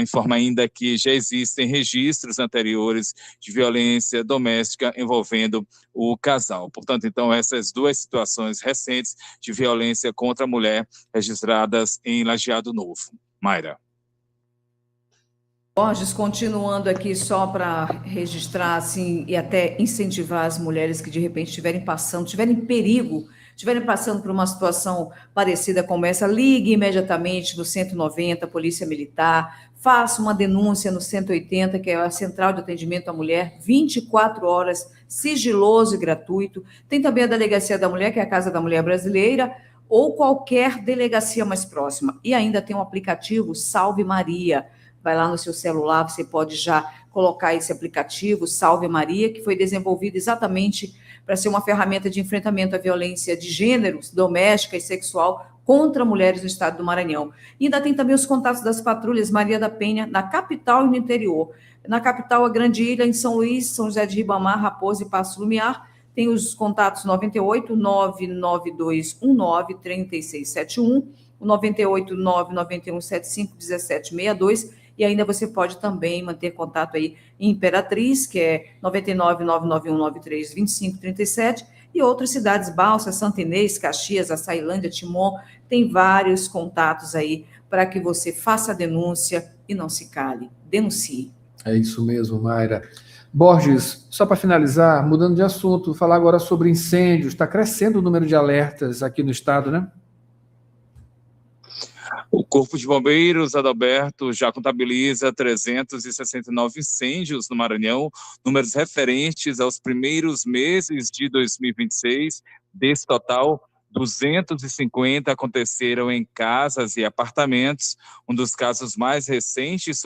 F: informa ainda que já existem registros anteriores de violência doméstica envolvendo o casal. Portanto, então, essas 2 situações recentes de violência contra a mulher registradas em Lajeado Novo. Mayra.
B: Borges, continuando aqui só para registrar assim, e até incentivar as mulheres que de repente estiverem passando por uma situação parecida como essa, ligue imediatamente no 190, Polícia Militar, faça uma denúncia no 180, que é a Central de Atendimento à Mulher, 24 horas, sigiloso e gratuito. Tem também a Delegacia da Mulher, que é a Casa da Mulher Brasileira, ou qualquer delegacia mais próxima. E ainda tem um aplicativo Salve Maria. Vai lá no seu celular, você pode já colocar esse aplicativo, Salve Maria, que foi desenvolvido exatamente para ser uma ferramenta de enfrentamento à violência de gênero, doméstica e sexual contra mulheres no estado do Maranhão. E ainda tem também os contatos das patrulhas Maria da Penha, na capital e no interior. Na capital, a Grande Ilha, em São Luís, São José de Ribamar, Raposa e Passo Lumiar, tem os contatos 98 99219 3671, o 98 991 75 1762, e ainda você pode também manter contato aí em Imperatriz, que é 99 991 93 25 37, e outras cidades, Balsas, Santa Inês, Caxias, Açailândia, Timon, tem vários contatos aí para que você faça a denúncia e não se cale. Denuncie.
A: É isso mesmo, Mayra. Borges, só para finalizar, mudando de assunto, falar agora sobre incêndios. Está crescendo o número de alertas aqui no estado, né?
F: O Corpo de Bombeiros, Adalberto, já contabiliza 369 incêndios no Maranhão, números referentes aos primeiros meses de 2026. Desse total, 250 aconteceram em casas e apartamentos. Um dos casos mais recentes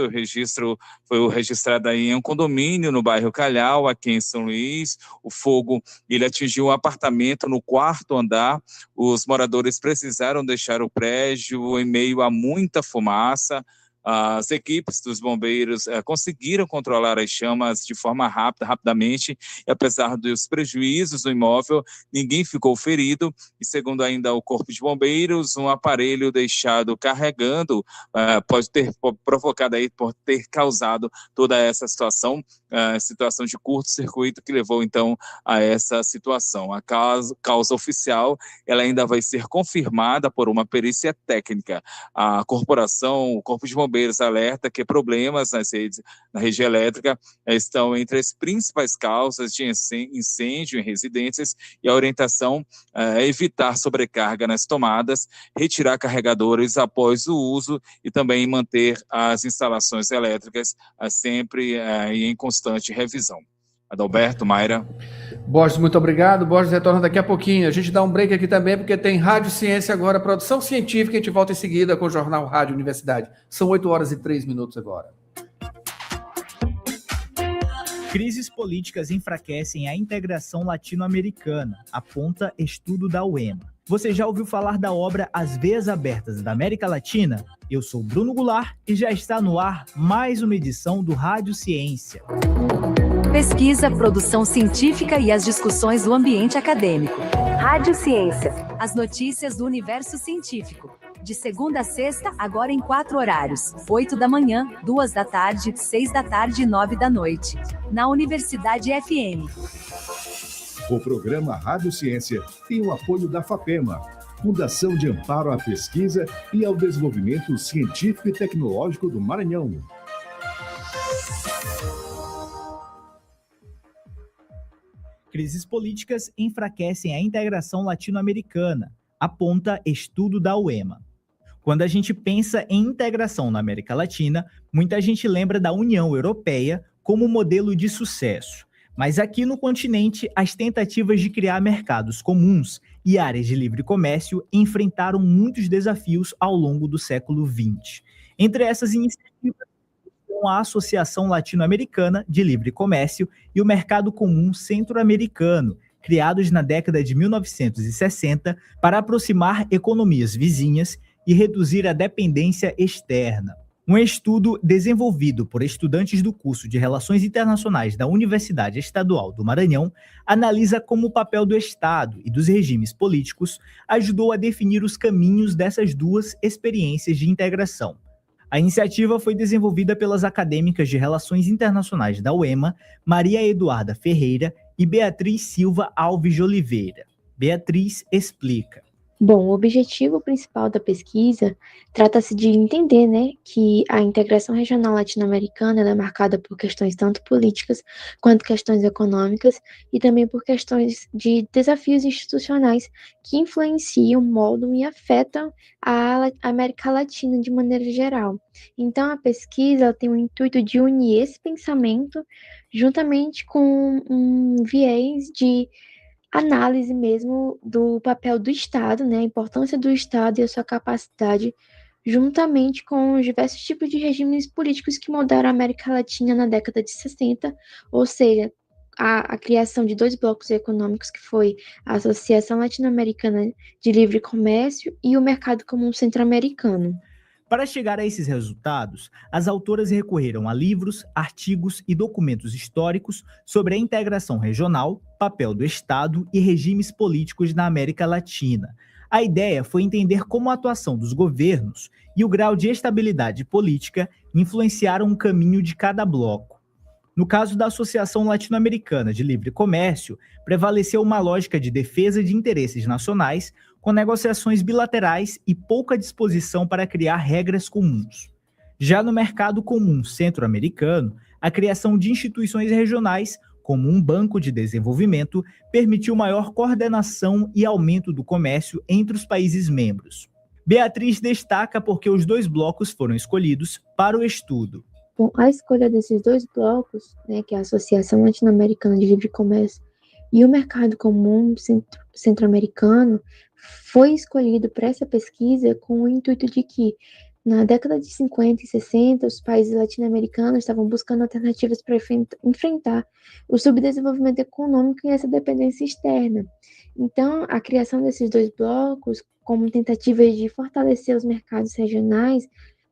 F: foi o registrado aí em um condomínio no bairro Calhau, aqui em São Luís. O fogo ele atingiu um apartamento no 4º andar. Os moradores precisaram deixar o prédio em meio a muita fumaça. As equipes dos bombeiros conseguiram controlar as chamas de forma rapidamente, e apesar dos prejuízos do imóvel, ninguém ficou ferido, e segundo ainda o Corpo de Bombeiros, um aparelho deixado carregando pode ter provocado aí, por ter causado toda essa situação de curto-circuito que levou então a essa situação. A causa oficial, ela ainda vai ser confirmada por uma perícia técnica. A corporação, o Corpo de Bombeiros alerta que problemas na rede elétrica estão entre as principais causas de incêndio em residências, e a orientação é evitar sobrecarga nas tomadas, retirar carregadores após o uso e também manter as instalações elétricas sempre em constante revisão. Adalberto, Mayra.
A: Borges, muito obrigado. Borges retorna daqui a pouquinho. A gente dá um break aqui também, porque tem Rádio Ciência agora, produção científica, e a gente volta em seguida com o Jornal Rádio Universidade. São 8h03 agora.
M: Crises políticas enfraquecem a integração latino-americana, aponta estudo da UEMA. Você já ouviu falar da obra As Veias Abertas da América Latina? Eu sou Bruno Goulart e já está no ar mais uma edição do Rádio Ciência.
B: Pesquisa, produção científica e as discussões do ambiente acadêmico.
I: Rádio Ciência.
B: As notícias do universo científico. De segunda a sexta, agora em 4 horários. 8 da manhã, 2 da tarde, 6 da tarde e 9 da noite. Na Universidade FM.
N: O programa Rádio Ciência tem o apoio da FAPEMA, Fundação de Amparo à Pesquisa e ao Desenvolvimento Científico e Tecnológico do Maranhão.
M: Crises políticas enfraquecem a integração latino-americana, aponta estudo da UEMA. Quando a gente pensa em integração na América Latina, muita gente lembra da União Europeia como modelo de sucesso. Mas aqui no continente, as tentativas de criar mercados comuns e áreas de livre comércio enfrentaram muitos desafios ao longo do século XX. Entre essas iniciativas, a Associação Latino-Americana de Livre Comércio e o Mercado Comum Centro-Americano, criados na década de 1960 para aproximar economias vizinhas e reduzir a dependência externa. Um estudo desenvolvido por estudantes do curso de Relações Internacionais da Universidade Estadual do Maranhão analisa como o papel do Estado e dos regimes políticos ajudou a definir os caminhos dessas duas experiências de integração. A iniciativa foi desenvolvida pelas acadêmicas de Relações Internacionais da UEMA, Maria Eduarda Ferreira e Beatriz Silva Alves de Oliveira. Beatriz explica.
O: Bom, o objetivo principal da pesquisa trata-se de entender, que a integração regional latino-americana é marcada por questões tanto políticas quanto questões econômicas e também por questões de desafios institucionais que influenciam, moldam e afetam a América Latina de maneira geral. Então, a pesquisa tem o intuito de unir esse pensamento juntamente com um viés de análise mesmo do papel do Estado, a importância do Estado e a sua capacidade, juntamente com os diversos tipos de regimes políticos que moldaram a América Latina na década de 60, ou seja, a criação de 2 blocos econômicos, que foi a Associação Latino-Americana de Livre Comércio e o Mercado Comum Centro-Americano.
M: Para chegar a esses resultados, as autoras recorreram a livros, artigos e documentos históricos sobre a integração regional, papel do Estado e regimes políticos na América Latina. A ideia foi entender como a atuação dos governos e o grau de estabilidade política influenciaram o caminho de cada bloco. No caso da Associação Latino-Americana de Livre Comércio, prevaleceu uma lógica de defesa de interesses nacionais, com negociações bilaterais e pouca disposição para criar regras comuns. Já no Mercado Comum Centro-Americano, a criação de instituições regionais, como um banco de desenvolvimento, permitiu maior coordenação e aumento do comércio entre os países membros. Beatriz destaca porque os 2 blocos foram escolhidos para o estudo.
O: Bom, a escolha desses 2 blocos, que é a Associação Latino-Americana de Livre Comércio e o Mercado Comum Centro-Americano, foi escolhido para essa pesquisa com o intuito de que, na década de 50 e 60, os países latino-americanos estavam buscando alternativas para enfrentar o subdesenvolvimento econômico e essa dependência externa. Então, a criação desses 2 blocos, como tentativas de fortalecer os mercados regionais,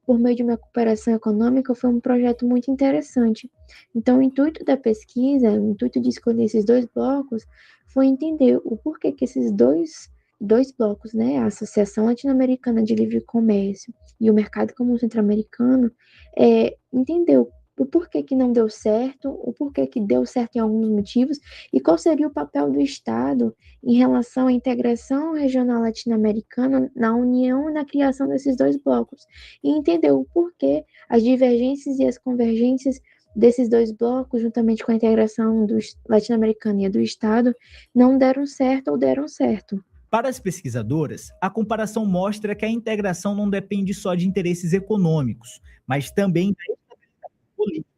O: por meio de uma cooperação econômica, foi um projeto muito interessante. Então, o intuito da pesquisa, o intuito de escolher esses 2 blocos, foi entender o porquê que esses dois blocos, né, a Associação Latino-Americana de Livre Comércio e o Mercado Comum Centro-Americano, entendeu o porquê que não deu certo, o porquê que deu certo em alguns motivos, e qual seria o papel do Estado em relação à integração regional latino-americana na união e na criação desses 2 blocos, e entendeu o porquê as divergências e as convergências desses 2 blocos, juntamente com a integração do latino-americano e a do Estado, não deram certo ou deram certo.
M: Para as pesquisadoras, a comparação mostra que a integração não depende só de interesses econômicos, mas também da estabilidade política,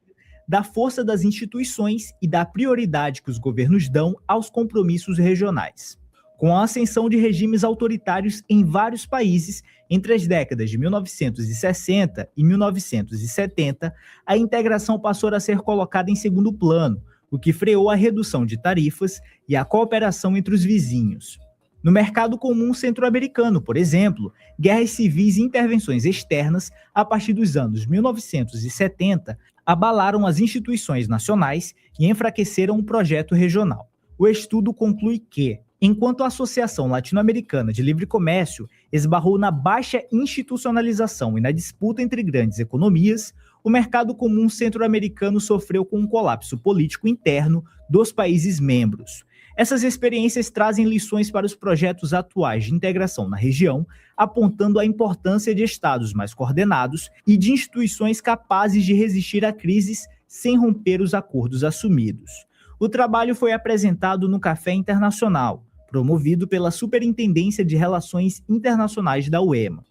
M: da força das instituições e da prioridade que os governos dão aos compromissos regionais. Com a ascensão de regimes autoritários em vários países entre as décadas de 1960 e 1970, a integração passou a ser colocada em segundo plano, o que freou a redução de tarifas e a cooperação entre os vizinhos. No mercado comum centro-americano, por exemplo, guerras civis e intervenções externas, a partir dos anos 1970, abalaram as instituições nacionais e enfraqueceram o projeto regional. O estudo conclui que, enquanto a Associação Latino-Americana de Livre Comércio esbarrou na baixa institucionalização e na disputa entre grandes economias, o mercado comum centro-americano sofreu com um colapso político interno dos países membros. Essas experiências trazem lições para os projetos atuais de integração na região, apontando a importância de estados mais coordenados e de instituições capazes de resistir a crises sem romper os acordos assumidos. O trabalho foi apresentado no Café Internacional, promovido pela Superintendência de Relações Internacionais da UEMA,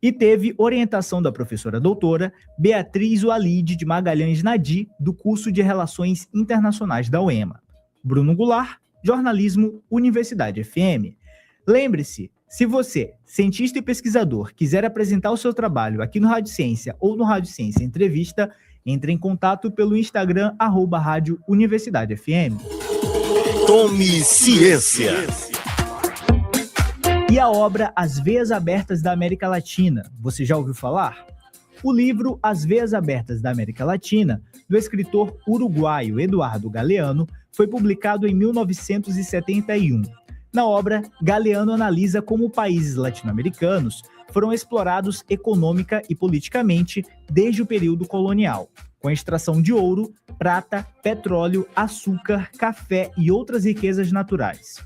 M: e teve orientação da professora doutora Beatriz Walide de Magalhães Nadi, do curso de Relações Internacionais da UEMA. Bruno Goulart, Jornalismo, Universidade FM. Lembre-se, se você, cientista e pesquisador, quiser apresentar o seu trabalho aqui no Rádio Ciência ou no Rádio Ciência Entrevista, entre em contato pelo Instagram, @Rádio Universidade FM.
C: Tome Ciência.
M: E a obra As Veias Abertas da América Latina, você já ouviu falar? O livro As Veias Abertas da América Latina, do escritor uruguaio Eduardo Galeano, foi publicado em 1971. Na obra, Galeano analisa como países latino-americanos foram explorados econômica e politicamente desde o período colonial, com a extração de ouro, prata, petróleo, açúcar, café e outras riquezas naturais.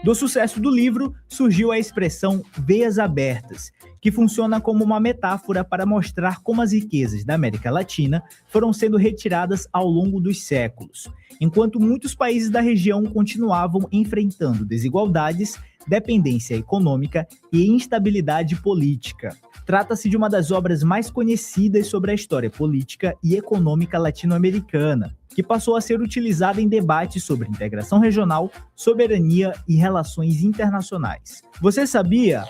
M: Do sucesso do livro, surgiu a expressão veias abertas, que funciona como uma metáfora para mostrar como as riquezas da América Latina foram sendo retiradas ao longo dos séculos, enquanto muitos países da região continuavam enfrentando desigualdades, dependência econômica e instabilidade política. Trata-se de uma das obras mais conhecidas sobre a história política e econômica latino-americana, que passou a ser utilizada em debates sobre integração regional, soberania e relações internacionais. Você sabia?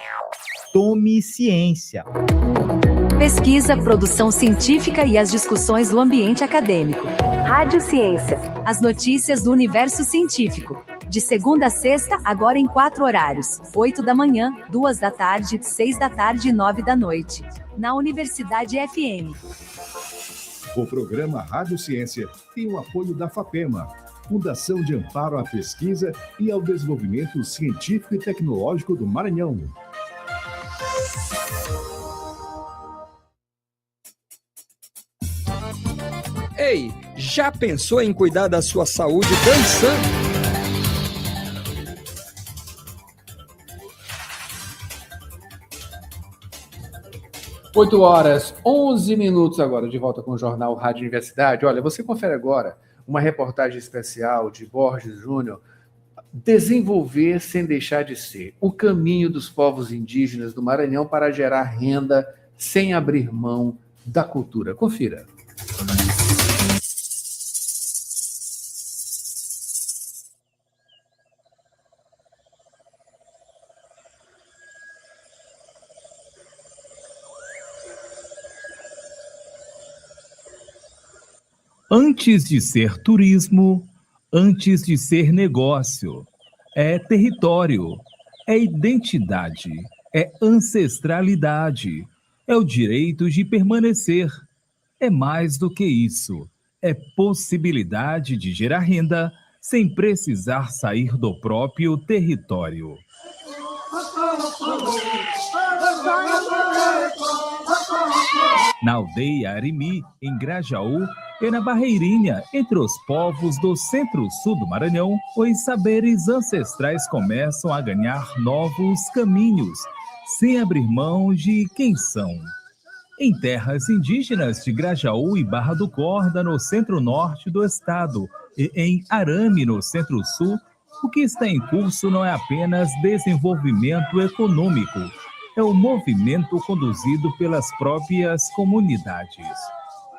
M: Tome Ciência.
B: Pesquisa, produção científica e as discussões do ambiente acadêmico.
I: Rádio Ciência.
B: As notícias do universo científico. De segunda a sexta, agora em 4 horários. 8 da manhã, 2 da tarde, 6 da tarde e 9 da noite. Na Universidade FM.
N: O programa Rádio Ciência tem o apoio da FAPEMA, Fundação de Amparo à Pesquisa e ao Desenvolvimento Científico e Tecnológico do Maranhão.
P: Ei, já pensou em cuidar da sua saúde dançando?
A: 8h11 agora, de volta com o Jornal Rádio Universidade. Olha, você confere agora uma reportagem especial de Borges Júnior, Desenvolver sem deixar de ser, o caminho dos povos indígenas do Maranhão para gerar renda sem abrir mão da cultura. Confira.
Q: Antes de ser turismo, antes de ser negócio, é território, é identidade, é ancestralidade, é o direito de permanecer. É mais do que isso. É possibilidade de gerar renda sem precisar sair do próprio território. Na aldeia Arimi, em Grajaú, e na Barreirinha, entre os povos do centro-sul do Maranhão, os saberes ancestrais começam a ganhar novos caminhos, sem abrir mão de quem são. Em terras indígenas de Grajaú e Barra do Corda, no centro-norte do estado, e em Arame, no centro-sul, o que está em curso não é apenas desenvolvimento econômico, é o movimento conduzido pelas próprias comunidades,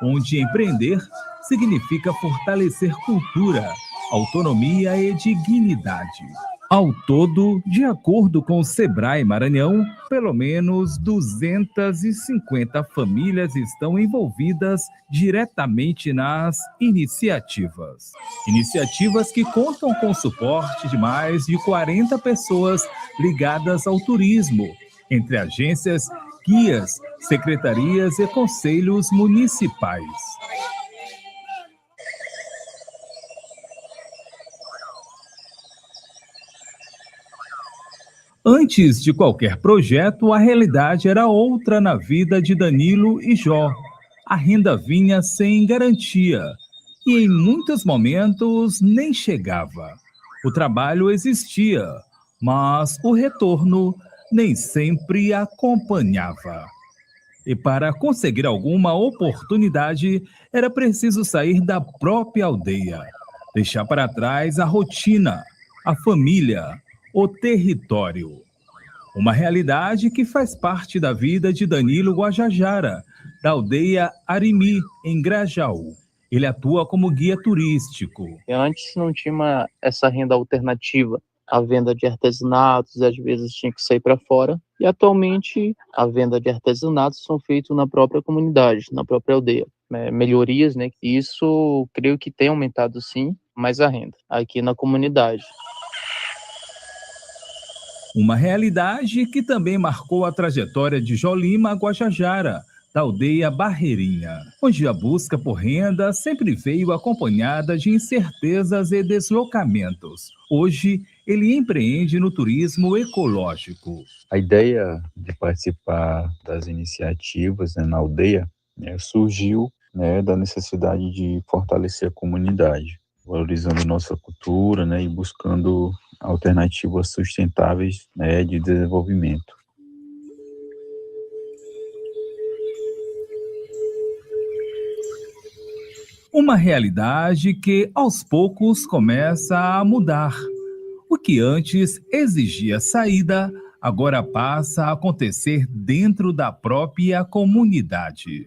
Q: onde empreender significa fortalecer cultura, autonomia e dignidade. Ao todo, de acordo com o Sebrae Maranhão, pelo menos 250 famílias estão envolvidas diretamente nas iniciativas. Iniciativas que contam com o suporte de mais de 40 pessoas ligadas ao turismo, entre agências, guias, secretarias e conselhos municipais. Antes de qualquer projeto, a realidade era outra na vida de Danilo e Jó. A renda vinha sem garantia e, em muitos momentos, nem chegava. O trabalho existia, mas o retorno nem sempre acompanhava. E para conseguir alguma oportunidade, era preciso sair da própria aldeia, deixar para trás a rotina, a família, o território. Uma realidade que faz parte da vida de Danilo Guajajara, da aldeia Arimi, em Grajaú. Ele atua como guia turístico.
R: Antes não tinha essa renda alternativa, a venda de artesanatos, às vezes tinha que sair para fora, e atualmente a venda de artesanatos são feitos na própria comunidade, na própria aldeia. Melhorias, né? Isso creio que tem aumentado sim, mais a renda aqui na comunidade.
Q: Uma realidade que também marcou a trajetória de Jolima Guajajara, da aldeia Barreirinha, onde a busca por renda sempre veio acompanhada de incertezas e deslocamentos. Hoje, ele empreende no turismo ecológico.
S: A ideia de participar das iniciativas na aldeia surgiu da necessidade de fortalecer a comunidade, valorizando nossa cultura e buscando alternativas sustentáveis de desenvolvimento.
Q: Uma realidade que, aos poucos, começa a mudar. O que antes exigia saída, agora passa a acontecer dentro da própria comunidade.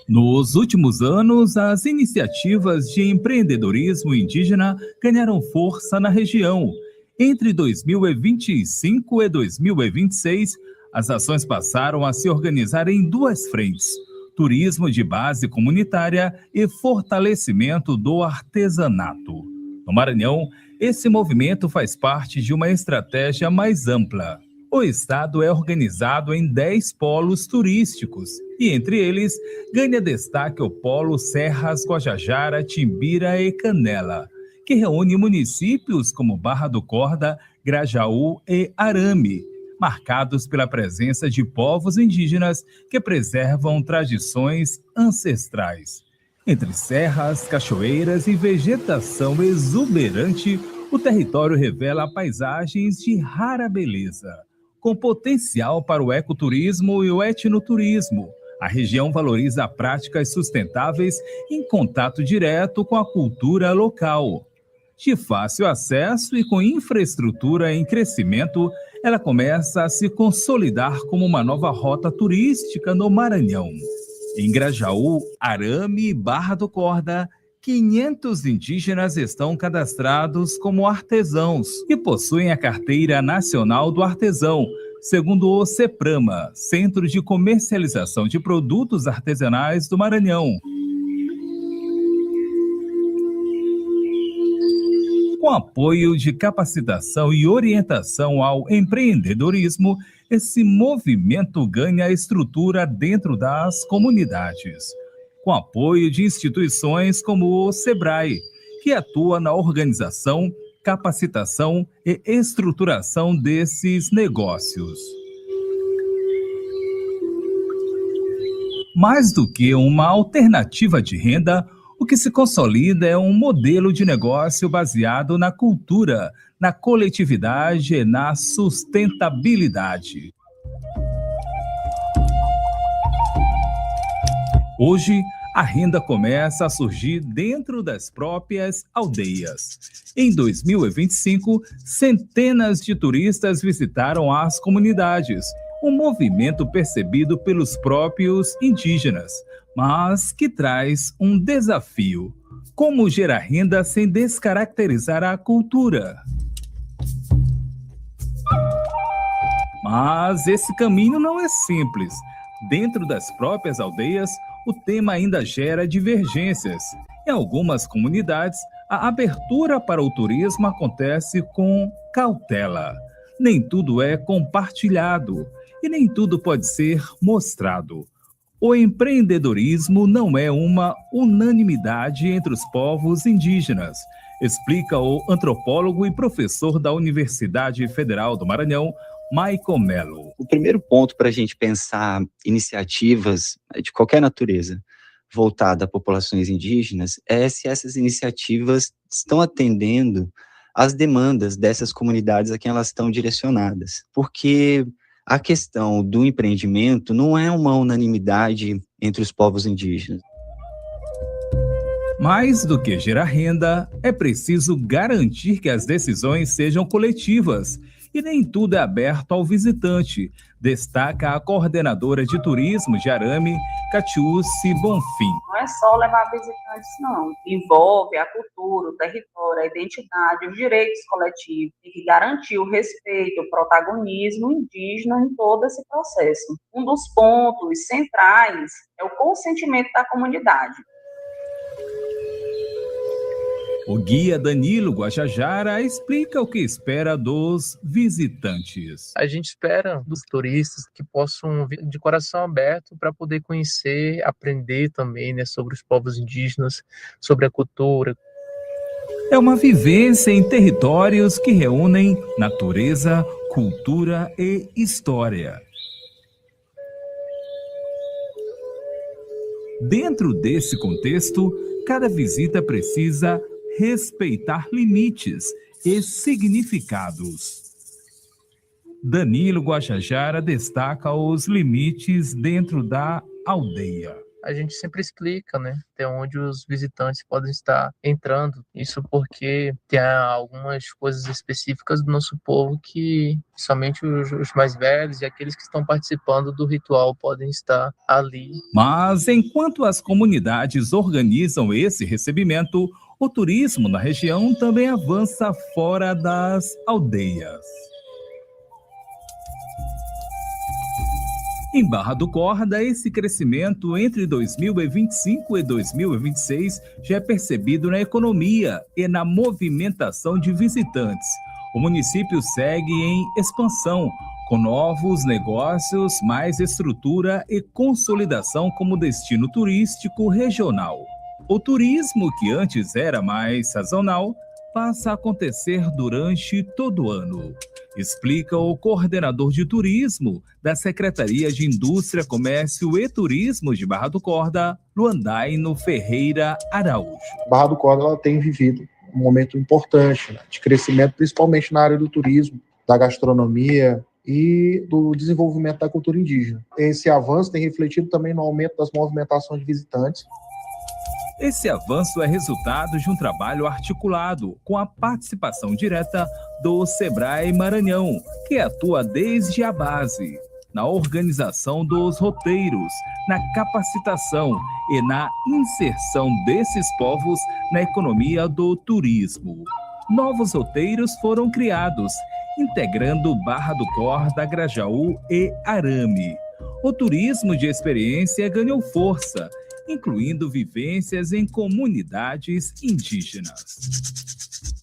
Q: Nos últimos anos, as iniciativas de empreendedorismo indígena ganharam força na região. Entre 2025 e 2026, as ações passaram a se organizar em duas frentes: turismo de base comunitária e fortalecimento do artesanato. No Maranhão, esse movimento faz parte de uma estratégia mais ampla. O estado é organizado em 10 polos turísticos e, entre eles, ganha destaque o polo Serras Guajajara, Timbira e Canela, que reúne municípios como Barra do Corda, Grajaú e Arame, marcados pela presença de povos indígenas que preservam tradições ancestrais. Entre serras, cachoeiras e vegetação exuberante, o território revela paisagens de rara beleza, com potencial para o ecoturismo e o etnoturismo. A região valoriza práticas sustentáveis em contato direto com a cultura local. De fácil acesso e com infraestrutura em crescimento, ela começa a se consolidar como uma nova rota turística no Maranhão. Em Grajaú, Arame e Barra do Corda, 500 indígenas estão cadastrados como artesãos e possuem a Carteira Nacional do Artesão, segundo o CEPRAMA, Centro de Comercialização de Produtos Artesanais do Maranhão. Com Com apoio de capacitação e orientação ao empreendedorismo, esse movimento ganha estrutura dentro das comunidades. Com apoio de instituições como o SEBRAE, que atua na organização, capacitação e estruturação desses negócios. Mais do que uma alternativa de renda, o que se consolida é um modelo de negócio baseado na cultura, na coletividade e na sustentabilidade. Hoje, a renda começa a surgir dentro das próprias aldeias. Em 2025, centenas de turistas visitaram as comunidades, um movimento percebido pelos próprios indígenas, mas que traz um desafio: como gerar renda sem descaracterizar a cultura? Mas esse caminho não é simples. Dentro das próprias aldeias, o tema ainda gera divergências. Em algumas comunidades, a abertura para o turismo acontece com cautela. Nem tudo é compartilhado e nem tudo pode ser mostrado. O empreendedorismo não é uma unanimidade entre os povos indígenas, explica o antropólogo e professor da Universidade Federal do Maranhão, Maicon Mello.
T: O primeiro ponto para a gente pensar iniciativas de qualquer natureza voltada a populações indígenas é se essas iniciativas estão atendendo às demandas dessas comunidades a quem elas estão direcionadas. Porque a questão do empreendimento não é uma unanimidade entre os povos indígenas.
Q: Mais do que gerar renda, é preciso garantir que as decisões sejam coletivas e nem tudo é aberto ao visitante, destaca a coordenadora de turismo de Arame, Catiúce Bonfim.
U: Não é só levar visitantes, não. Envolve a cultura, o território, a identidade, os direitos coletivos. Tem que garantir o respeito, o protagonismo indígena em todo esse processo. Um dos pontos centrais é o consentimento da comunidade.
Q: O guia Danilo Guajajara explica o que espera dos visitantes.
R: A gente espera dos turistas que possam vir de coração aberto para poder conhecer, aprender também, né, sobre os povos indígenas, sobre a cultura.
Q: É uma vivência em territórios que reúnem natureza, cultura e história. Dentro desse contexto, cada visita precisa respeitar limites e significados. Danilo Guajajara destaca os limites dentro da aldeia.
R: A gente sempre explica, né, até onde os visitantes podem estar entrando. Isso porque tem algumas coisas específicas do nosso povo que somente os mais velhos e aqueles que estão participando do ritual podem estar ali.
Q: Mas enquanto as comunidades organizam esse recebimento, o turismo na região também avança fora das aldeias. Em Barra do Corda, esse crescimento entre 2025 e 2026 já é percebido na economia e na movimentação de visitantes. O município segue em expansão, com novos negócios, mais estrutura e consolidação como destino turístico regional. O turismo, que antes era mais sazonal, passa a acontecer durante todo o ano, explica o coordenador de turismo da Secretaria de Indústria, Comércio e Turismo de Barra do Corda, Luandaino Ferreira Araújo.
V: Barra do Corda ela tem vivido um momento importante, né, de crescimento, principalmente na área do turismo, da gastronomia e do desenvolvimento da cultura indígena. Esse avanço tem refletido também no aumento das movimentações de visitantes.
Q: Esse avanço é resultado de um trabalho articulado com a participação direta do SEBRAE Maranhão, que atua desde a base, na organização dos roteiros, na capacitação e na inserção desses povos na economia do turismo. Novos roteiros foram criados, integrando Barra do Corda, Grajaú e Arame. O turismo de experiência ganhou força incluindo vivências em comunidades indígenas.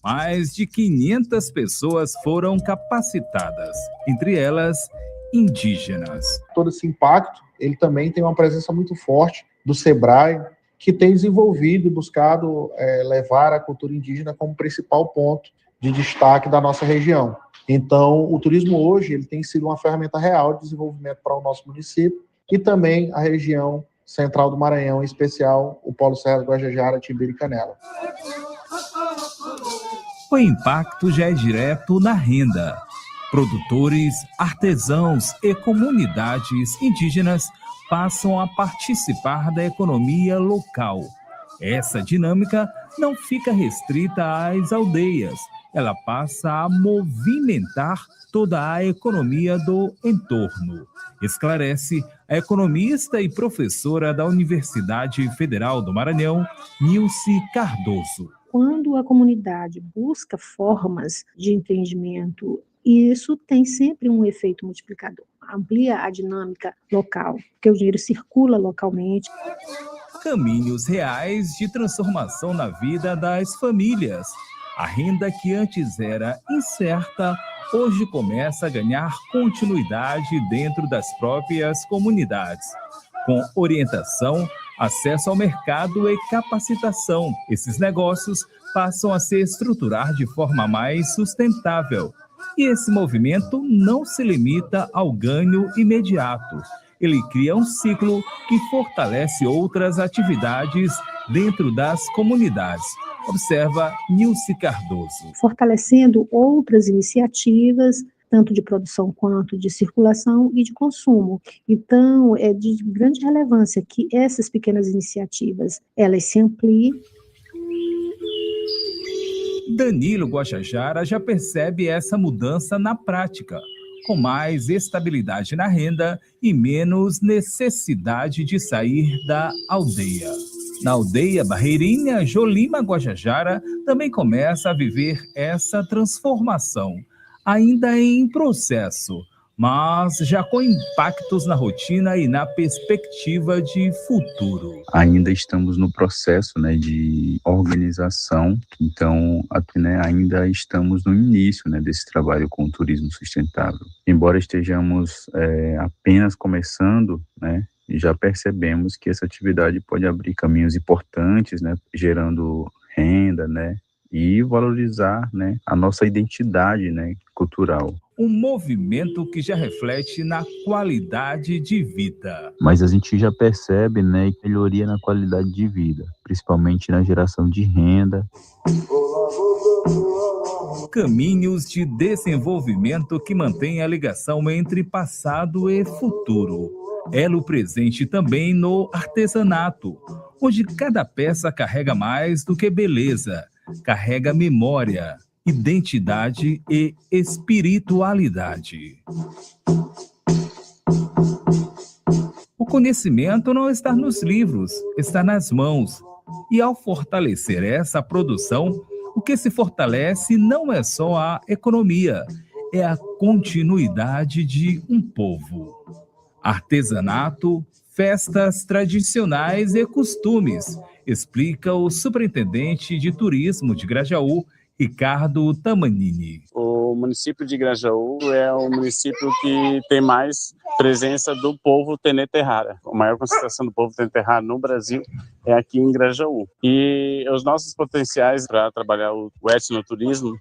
Q: Mais de 500 pessoas foram capacitadas, entre elas indígenas.
V: Todo esse impacto, ele também tem uma presença muito forte do SEBRAE, que tem desenvolvido e buscado levar a cultura indígena como principal ponto de destaque da nossa região. Então, o turismo hoje ele tem sido uma ferramenta real de desenvolvimento para o nosso município e também a região central do Maranhão, em especial o Polo Serra do Guajajara, Timbira e Canela.
Q: O impacto já é direto na renda. Produtores, artesãos e comunidades indígenas passam a participar da economia local. Essa dinâmica não fica restrita às aldeias, ela passa a movimentar toda a economia do entorno. Esclarece a economista e professora da Universidade Federal do Maranhão, Nilce Cardoso.
E: Quando a comunidade busca formas de empreendimento, isso tem sempre um efeito multiplicador. Amplia a dinâmica local, porque o dinheiro circula localmente.
Q: Caminhos reais de transformação na vida das famílias. A renda que antes era incerta, hoje começa a ganhar continuidade dentro das próprias comunidades. Com orientação, acesso ao mercado e capacitação, esses negócios passam a se estruturar de forma mais sustentável. E esse movimento não se limita ao ganho imediato. Ele cria um ciclo que fortalece outras atividades dentro das comunidades. Observa Nilce Cardoso.
E: Fortalecendo outras iniciativas, tanto de produção quanto de circulação e de consumo. Então, é de grande relevância que essas pequenas iniciativas, elas se ampliem.
Q: Danilo Guajajara já percebe essa mudança na prática, com mais estabilidade na renda e menos necessidade de sair da aldeia. Na aldeia Barreirinha, Jolima Guajajara também começa a viver essa transformação, ainda em processo, mas já com impactos na rotina e na perspectiva de futuro.
S: Ainda estamos no processo, né, de organização, então ainda estamos no início, né, desse trabalho com o turismo sustentável. Embora estejamos apenas começando, né, já percebemos que essa atividade pode abrir caminhos importantes, né, gerando renda, né, e valorizar, né, a nossa identidade, né, cultural.
Q: Um movimento que já reflete na qualidade de vida.
S: Mas a gente já percebe, né, melhoria na qualidade de vida, principalmente na geração de renda.
Q: Caminhos de desenvolvimento que mantêm a ligação entre passado e futuro. Elo presente também no artesanato, onde cada peça carrega mais do que beleza, carrega memória, identidade e espiritualidade. O conhecimento não está nos livros, está nas mãos. E ao fortalecer essa produção, o que se fortalece não é só a economia, é a continuidade de um povo. Artesanato, festas tradicionais e costumes, explica o superintendente de turismo de Grajaú, Ricardo Tamanini.
G: O município de Grajaú é o município que tem mais presença do povo Tenete-Rara. A maior concentração do povo Tenete-Rara no Brasil é aqui em Grajaú. E os nossos potenciais para trabalhar o etnoturismo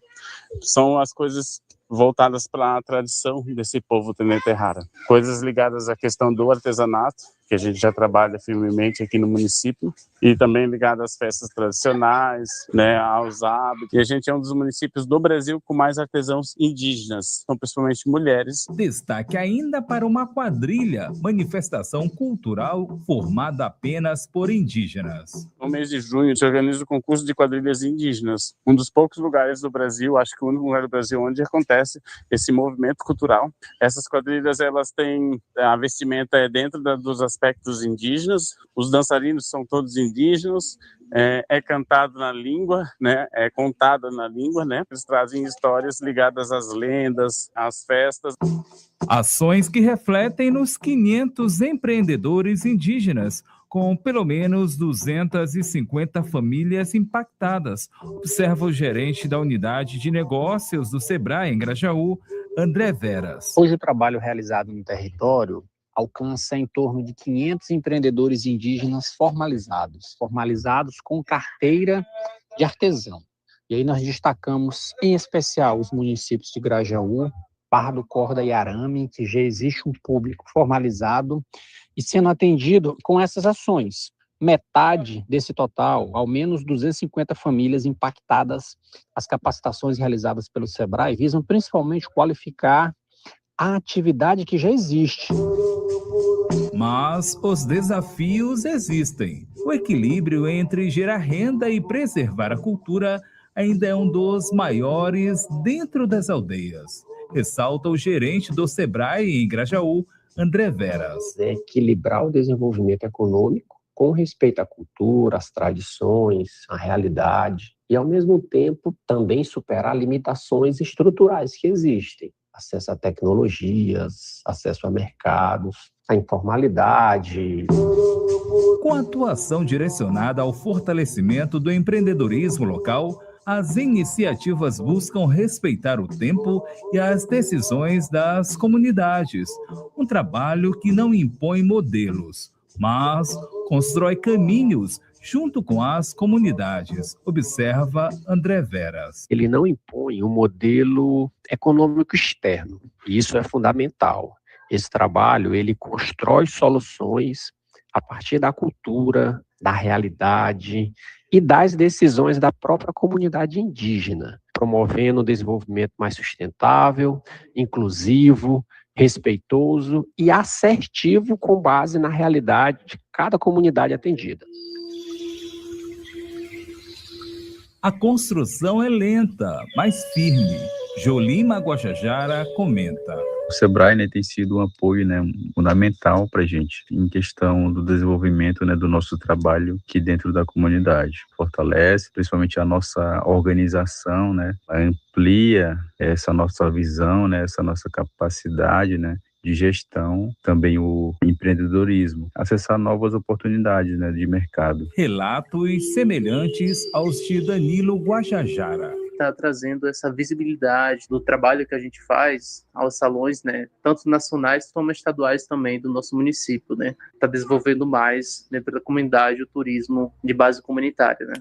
G: são as coisas voltadas para a tradição desse povo Tenete-Rara. Coisas ligadas à questão do artesanato, que a gente já trabalha firmemente aqui no município, e também ligado às festas tradicionais, né, aos hábitos. E a gente é um dos municípios do Brasil com mais artesãos indígenas, são principalmente mulheres.
Q: Destaque ainda para uma quadrilha, manifestação cultural formada apenas por indígenas.
G: No mês de junho, se organiza o concurso de quadrilhas indígenas, um dos poucos lugares do Brasil, acho que o único lugar do Brasil onde acontece esse movimento cultural. Essas quadrilhas, elas têm, a vestimenta é dentro dos aspectos indígenas, os dançarinos são todos indígenas, é cantado na língua, né, é contado na língua, né, eles trazem histórias ligadas às lendas, às festas.
Q: Ações que refletem nos 500 empreendedores indígenas, com pelo menos 250 famílias impactadas, observa o gerente da unidade de negócios do Sebrae em Grajaú, André Veras.
D: Hoje o trabalho realizado no território alcança em torno de 500 empreendedores indígenas formalizados com carteira de artesão. E aí nós destacamos em especial os municípios de Grajaú, Barra do Corda e Arame, que já existe um público formalizado e sendo atendido com essas ações. Metade desse total, ao menos 250 famílias impactadas, as capacitações realizadas pelo Sebrae visam principalmente qualificar a atividade que já existe.
Q: Mas os desafios existem. O equilíbrio entre gerar renda e preservar a cultura ainda é um dos maiores dentro das aldeias, ressalta o gerente do Sebrae em Grajaú, André Veras.
H: É equilibrar o desenvolvimento econômico com respeito à cultura, às tradições, à realidade, e ao mesmo tempo também superar limitações estruturais que existem. Acesso a tecnologias, acesso a mercados, a informalidade.
Q: Com atuação direcionada ao fortalecimento do empreendedorismo local, as iniciativas buscam respeitar o tempo e as decisões das comunidades. Um trabalho que não impõe modelos, mas constrói caminhos junto com as comunidades, observa André Veras.
H: Ele não impõe um modelo econômico externo, e isso é fundamental. Esse trabalho, ele constrói soluções a partir da cultura, da realidade e das decisões da própria comunidade indígena, promovendo um desenvolvimento mais sustentável, inclusivo, respeitoso e assertivo com base na realidade de cada comunidade atendida.
Q: A construção é lenta, mas firme. Jolima Guajajara comenta.
S: O Sebrae, né, tem sido um apoio, né, fundamental para a gente em questão do desenvolvimento, né, do nosso trabalho aqui dentro da comunidade. Fortalece principalmente a nossa organização, né, amplia essa nossa visão, né, essa nossa capacidade, né, de gestão, também o empreendedorismo, acessar novas oportunidades, né, de mercado.
Q: Relatos semelhantes aos de Danilo Guajajara.
R: Está trazendo essa visibilidade do trabalho que a gente faz aos salões, né, tanto nacionais como estaduais também do nosso município, né, está desenvolvendo mais dentro da comunidade o turismo de base comunitária, né.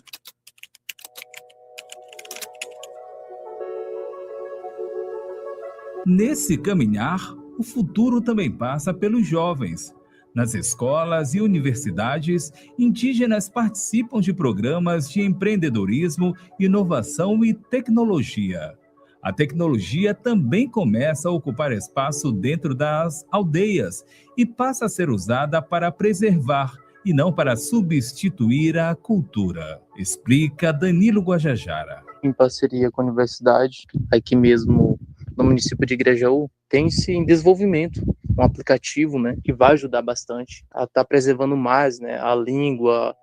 Q: Nesse caminhar, o futuro também passa pelos jovens. Nas escolas e universidades, indígenas participam de programas de empreendedorismo, inovação e tecnologia. A tecnologia também começa a ocupar espaço dentro das aldeias e passa a ser usada para preservar e não para substituir a cultura, explica Danilo Guajajara.
R: Em parceria com a universidade, aqui mesmo no município de Grajaú, tem-se em desenvolvimento um aplicativo, né, que vai ajudar bastante a estar preservando mais, né, a língua.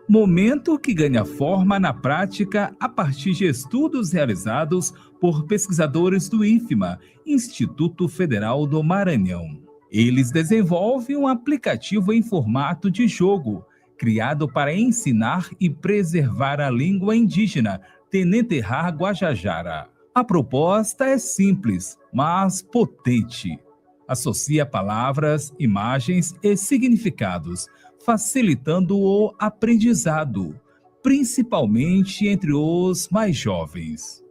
Q: Momento que ganha forma na prática a partir de estudos realizados por pesquisadores do IFMA, Instituto Federal do Maranhão. Eles desenvolvem um aplicativo em formato de jogo, criado para ensinar e preservar a língua indígena Tenenterrar Guajajara. A proposta é simples, mas potente. Associa palavras, imagens e significados, facilitando o aprendizado, principalmente entre os mais jovens.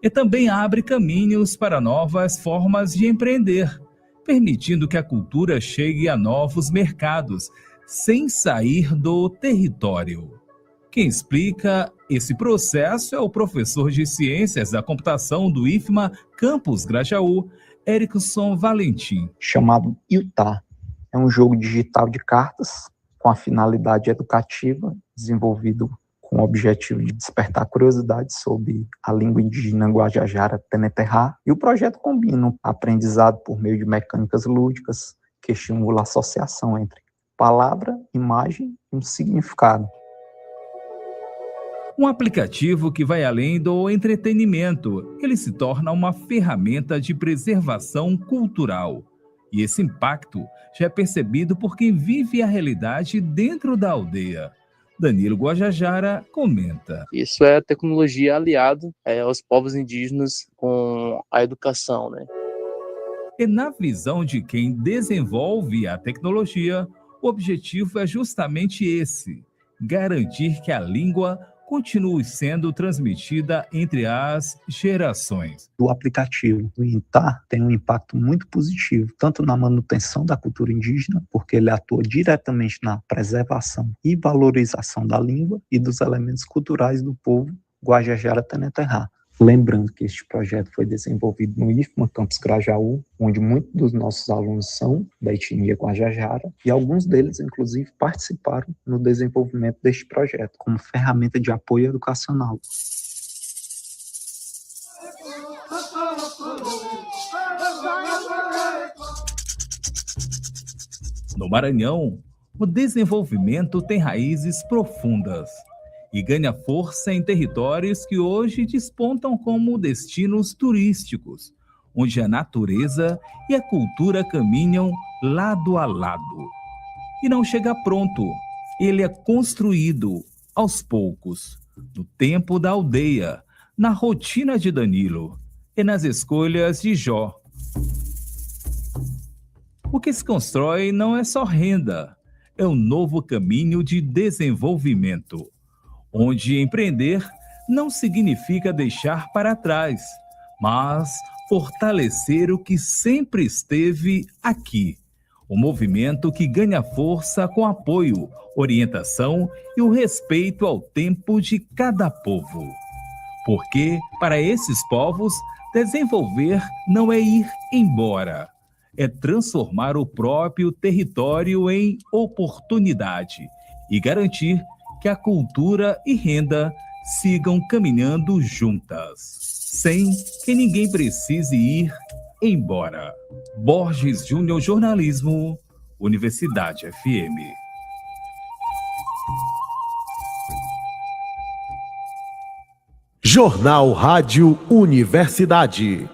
Q: E também abre caminhos para novas formas de empreender, permitindo que a cultura chegue a novos mercados, sem sair do território. Quem explica esse processo é o professor de Ciências da Computação do IFMA Campus Grajaú, Erickson Valentim.
W: Chamado Iutá. É um jogo digital de cartas com a finalidade educativa, desenvolvido com o objetivo de despertar curiosidade sobre a língua indígena Guajajara Tenenterrar. E o projeto combina o aprendizado por meio de mecânicas lúdicas que estimulam a associação entre palavra, imagem e um significado.
Q: Um aplicativo que vai além do entretenimento. Ele se torna uma ferramenta de preservação cultural. E esse impacto já é percebido por quem vive a realidade dentro da aldeia. Danilo Guajajara comenta.
R: Isso é a tecnologia aliado aos povos indígenas com a educação, né?
Q: E na visão de quem desenvolve a tecnologia, o objetivo é justamente esse: garantir que a língua continue sendo transmitida entre as gerações.
W: O aplicativo do INTA tem um impacto muito positivo, tanto na manutenção da cultura indígena, porque ele atua diretamente na preservação e valorização da língua e dos elementos culturais do povo Guajajara Teneterrá. Lembrando que este projeto foi desenvolvido no IFMA Campus Grajaú, onde muitos dos nossos alunos são da etnia Guajajara, e alguns deles, inclusive, participaram no desenvolvimento deste projeto, como ferramenta de apoio educacional.
Q: No Maranhão, o desenvolvimento tem raízes profundas e ganha força em territórios que hoje despontam como destinos turísticos, onde a natureza e a cultura caminham lado a lado. E não chega pronto, ele é construído aos poucos, no tempo da aldeia, na rotina de Danilo e nas escolhas de Jó. O que se constrói não é só renda, é um novo caminho de desenvolvimento, onde empreender não significa deixar para trás, mas fortalecer o que sempre esteve aqui. Um movimento que ganha força com apoio, orientação e o respeito ao tempo de cada povo. Porque, para esses povos, desenvolver não é ir embora, é transformar o próprio território em oportunidade e garantir que a cultura e renda sigam caminhando juntas, sem que ninguém precise ir embora. Borges Júnior Jornalismo, Universidade FM.
C: Jornal Rádio Universidade.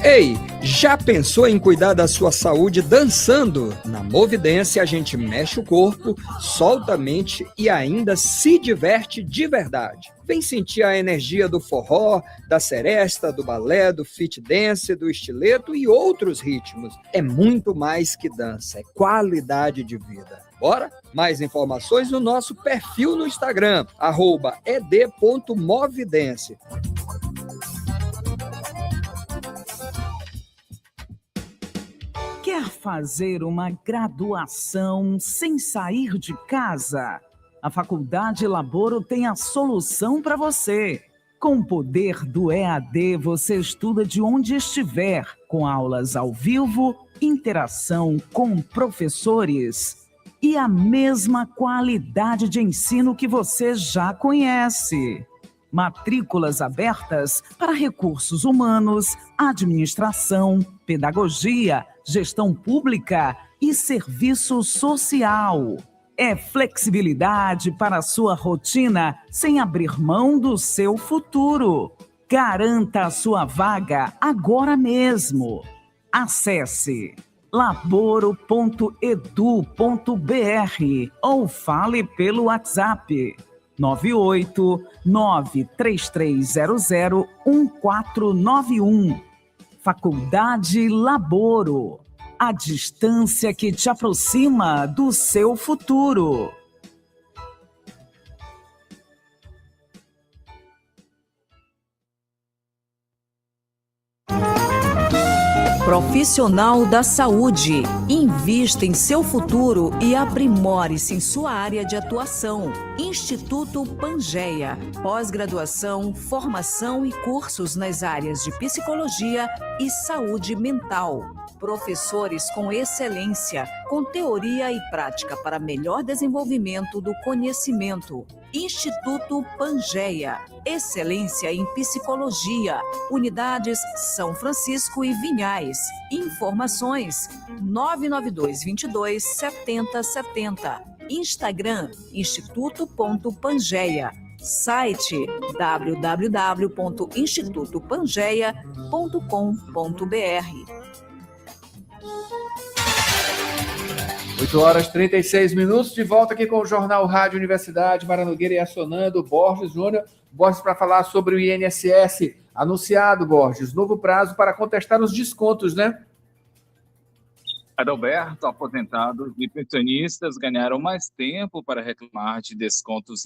P: Ei, já pensou em cuidar da sua saúde dançando? Na Movidência a gente mexe o corpo, solta a mente e ainda se diverte de verdade. Vem sentir a energia do forró, da seresta, do balé, do fit dance, do estileto e outros ritmos. É muito mais que dança, é qualidade de vida. Bora? Mais informações no nosso perfil no Instagram, @ed.movidence.
J: Quer fazer uma graduação sem sair de casa? A Faculdade Laboro tem a solução para você. Com o poder do EAD, você estuda de onde estiver, com aulas ao vivo, interação com professores e a mesma qualidade de ensino que você já conhece. Matrículas abertas para recursos humanos, administração, pedagogia, gestão pública e serviço social. É flexibilidade para a sua rotina sem abrir mão do seu futuro. Garanta a sua vaga agora mesmo. Acesse laboro.edu.br ou fale pelo WhatsApp 98933001491. Faculdade Laboro, a distância que te aproxima do seu futuro.
B: Profissional da saúde. Invista em seu futuro e aprimore-se em sua área de atuação. Instituto Pangeia. Pós-graduação, formação e cursos nas áreas de psicologia e saúde mental. Professores com excelência, com teoria e prática para melhor desenvolvimento do conhecimento. Instituto Pangeia. Excelência em psicologia. Unidades São Francisco e Vinhais. Informações 99222 7070. Instagram, instituto.pangeia. Site www.institutopangeia.com.br.
A: 8h36, de volta aqui com o Jornal Rádio Universidade, Mara Nogueira e acionando Borges Júnior. Borges para falar sobre o INSS. Anunciado, Borges, novo prazo para contestar os descontos, né?
Q: Adalberto, aposentados e pensionistas ganharam mais tempo para reclamar de descontos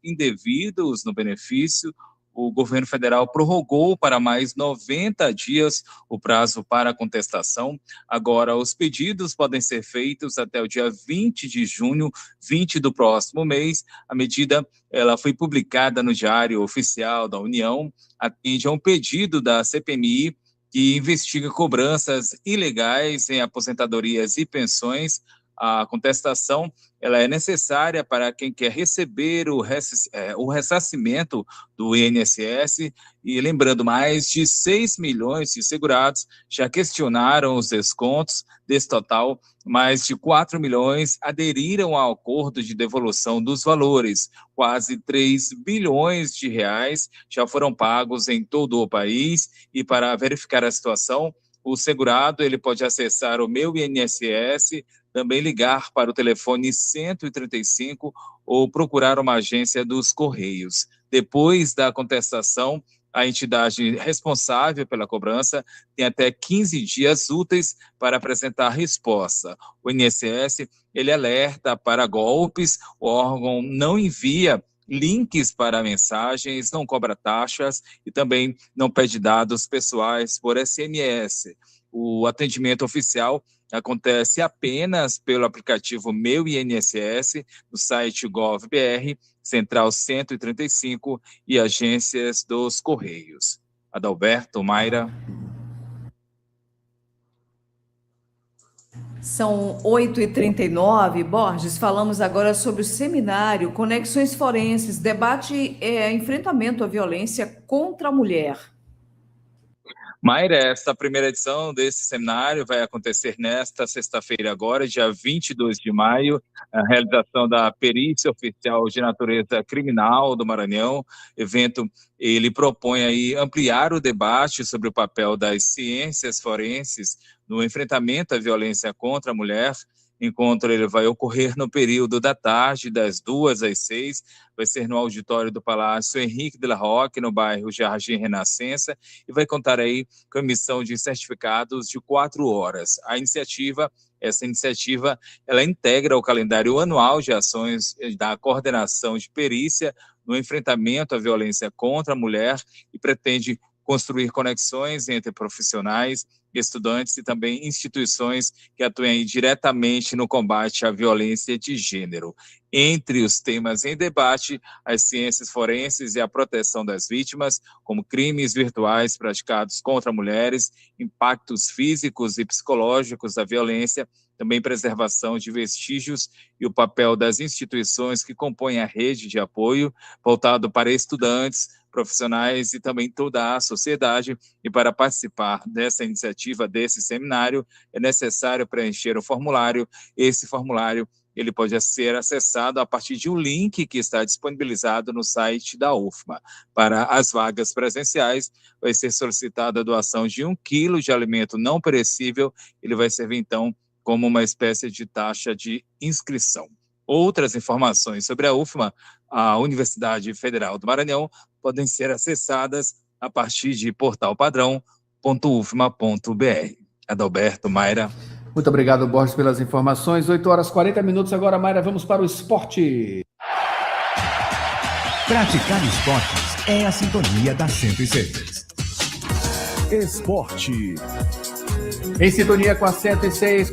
Q: indevidos no benefício. O governo federal prorrogou para mais 90 dias o prazo para contestação. Agora, os pedidos podem ser feitos até o dia 20 de junho, 20 do próximo mês. A medida ela foi publicada no Diário Oficial da União, atende a um pedido da CPMI, que investiga cobranças ilegais em aposentadorias e pensões. A contestação ela é necessária para quem quer receber o ressarcimento do INSS. E lembrando, mais de 6 milhões de segurados já questionaram os descontos. Desse total, mais de 4 milhões aderiram ao acordo de devolução dos valores. Quase 3 bilhões de reais já foram pagos em todo o país. E para verificar a situação, o segurado ele pode acessar o Meu INSS, também ligar para o telefone 135 ou procurar uma agência dos Correios. Depois da contestação, a entidade responsável pela cobrança tem até 15 dias úteis para apresentar resposta. O INSS ele alerta para golpes, o órgão não envia links para mensagens, não cobra taxas e também não pede dados pessoais por SMS. O atendimento oficial acontece apenas pelo aplicativo Meu INSS, no site Gov.br, Central 135 e agências dos Correios. Adalberto, Mayra.
B: São 8h39, Borges, falamos agora sobre o seminário Conexões Forenses, debate enfrentamento à violência contra a mulher.
Q: Mayra, esta primeira edição desse seminário vai acontecer nesta sexta-feira agora, dia 22 de maio, a realização da Perícia Oficial de Natureza Criminal do Maranhão. Evento, ele propõe aí ampliar o debate sobre o papel das ciências forenses no enfrentamento à violência contra a mulher. O encontro ele vai ocorrer no período da tarde, das 2 às 6, vai ser no auditório do Palácio Henrique de la Roque, no bairro Jardim Renascença, e vai contar aí com a emissão de certificados de 4 horas. Essa iniciativa, ela integra o calendário anual de ações da coordenação de perícia no enfrentamento à violência contra a mulher e pretende construir conexões entre profissionais, estudantes e também instituições que atuem diretamente no combate à violência de gênero. Entre os temas em debate, as ciências forenses e a proteção das vítimas, como crimes virtuais praticados contra mulheres, impactos físicos e psicológicos da violência, também preservação de vestígios e o papel das instituições que compõem a rede de apoio, voltado para estudantes, profissionais e também toda a sociedade. E para participar dessa iniciativa, desse seminário, é necessário preencher o formulário. Esse formulário ele pode ser acessado a partir de um link que está disponibilizado no site da UFMA. Para as vagas presenciais, vai ser solicitada a doação de 1 quilo de alimento não perecível. Ele vai servir, então, como uma espécie de taxa de inscrição. Outras informações sobre a UFMA, a Universidade Federal do Maranhão, podem ser acessadas a partir de portalpadrão.ufma.br. Adalberto, Mayra.
A: Muito obrigado, Borges, pelas informações. 8h40 agora, Mayra, vamos para o esporte.
N: Praticar esportes é a sintonia da 106. Esporte.
A: Em sintonia com a 106,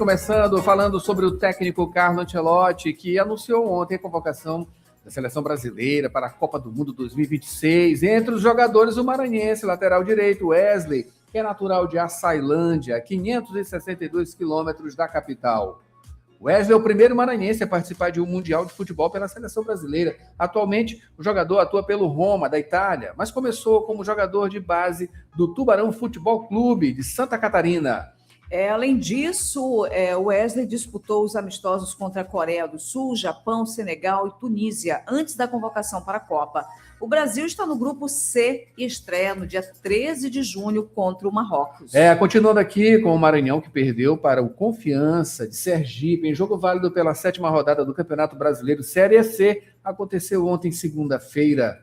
A: falando sobre o técnico Carlo Ancelotti, que anunciou ontem a convocação da Seleção Brasileira para a Copa do Mundo 2026. Entre os jogadores, o maranhense, lateral direito, Wesley, que é natural de Açailândia, 562 quilômetros da capital. Wesley é o primeiro maranhense a participar de um Mundial de Futebol pela Seleção Brasileira. Atualmente, o jogador atua pelo Roma, da Itália, mas começou como jogador de base do Tubarão Futebol Clube, de Santa Catarina.
B: Além disso, o Wesley disputou os amistosos contra a Coreia do Sul, Japão, Senegal e Tunísia, antes da convocação para a Copa. O Brasil está no grupo C e estreia no dia 13 de junho contra o Marrocos.
A: Continuando aqui com o Maranhão, que perdeu para o Confiança de Sergipe, em jogo válido pela 7ª rodada do Campeonato Brasileiro Série C, aconteceu ontem, segunda-feira.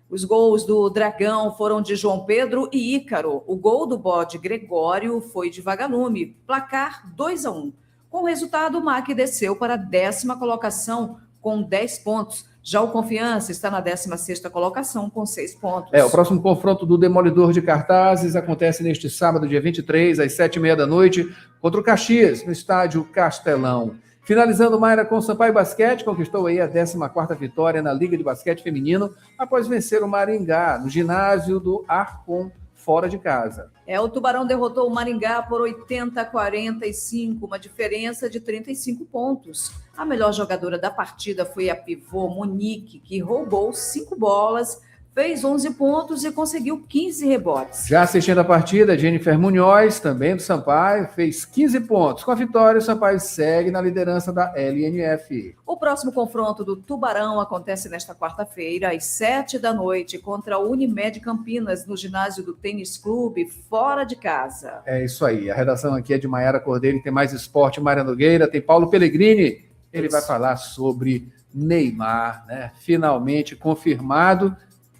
B: Os gols do Dragão foram de João Pedro e Ícaro. O gol do bode Gregório foi de Vagalume, placar 2-1. Com o resultado, o MAC desceu para a 10ª colocação com 10 pontos. Já o Confiança está na 16ª colocação com 6 pontos.
A: O próximo confronto do Demolidor de Cartazes acontece neste sábado, dia 23, às 7h30 da noite, contra o Caxias, no estádio Castelão. Finalizando, Mayra, com o Sampaio Basquete, conquistou aí a 14ª vitória na Liga de Basquete Feminino, após vencer o Maringá, no ginásio do Arcon, fora de casa.
B: O Tubarão derrotou o Maringá por 80-45, uma diferença de 35 pontos. A melhor jogadora da partida foi a pivô Monique, que roubou 5 bolas, fez 11 pontos e conseguiu 15 rebotes.
A: Já assistindo a partida, Jennifer Munhoz, também do Sampaio, fez 15 pontos. Com a vitória, o Sampaio segue na liderança da LNF.
B: O próximo confronto do Tubarão acontece nesta quarta-feira, às 7 da noite, contra o Unimed Campinas, no ginásio do Tênis Clube, fora de casa.
A: É isso aí. A redação aqui é de Maiara Cordeiro, tem mais esporte, Mayra Nogueira, tem Paulo Pellegrini. Ele vai falar sobre Neymar, né? Finalmente confirmado.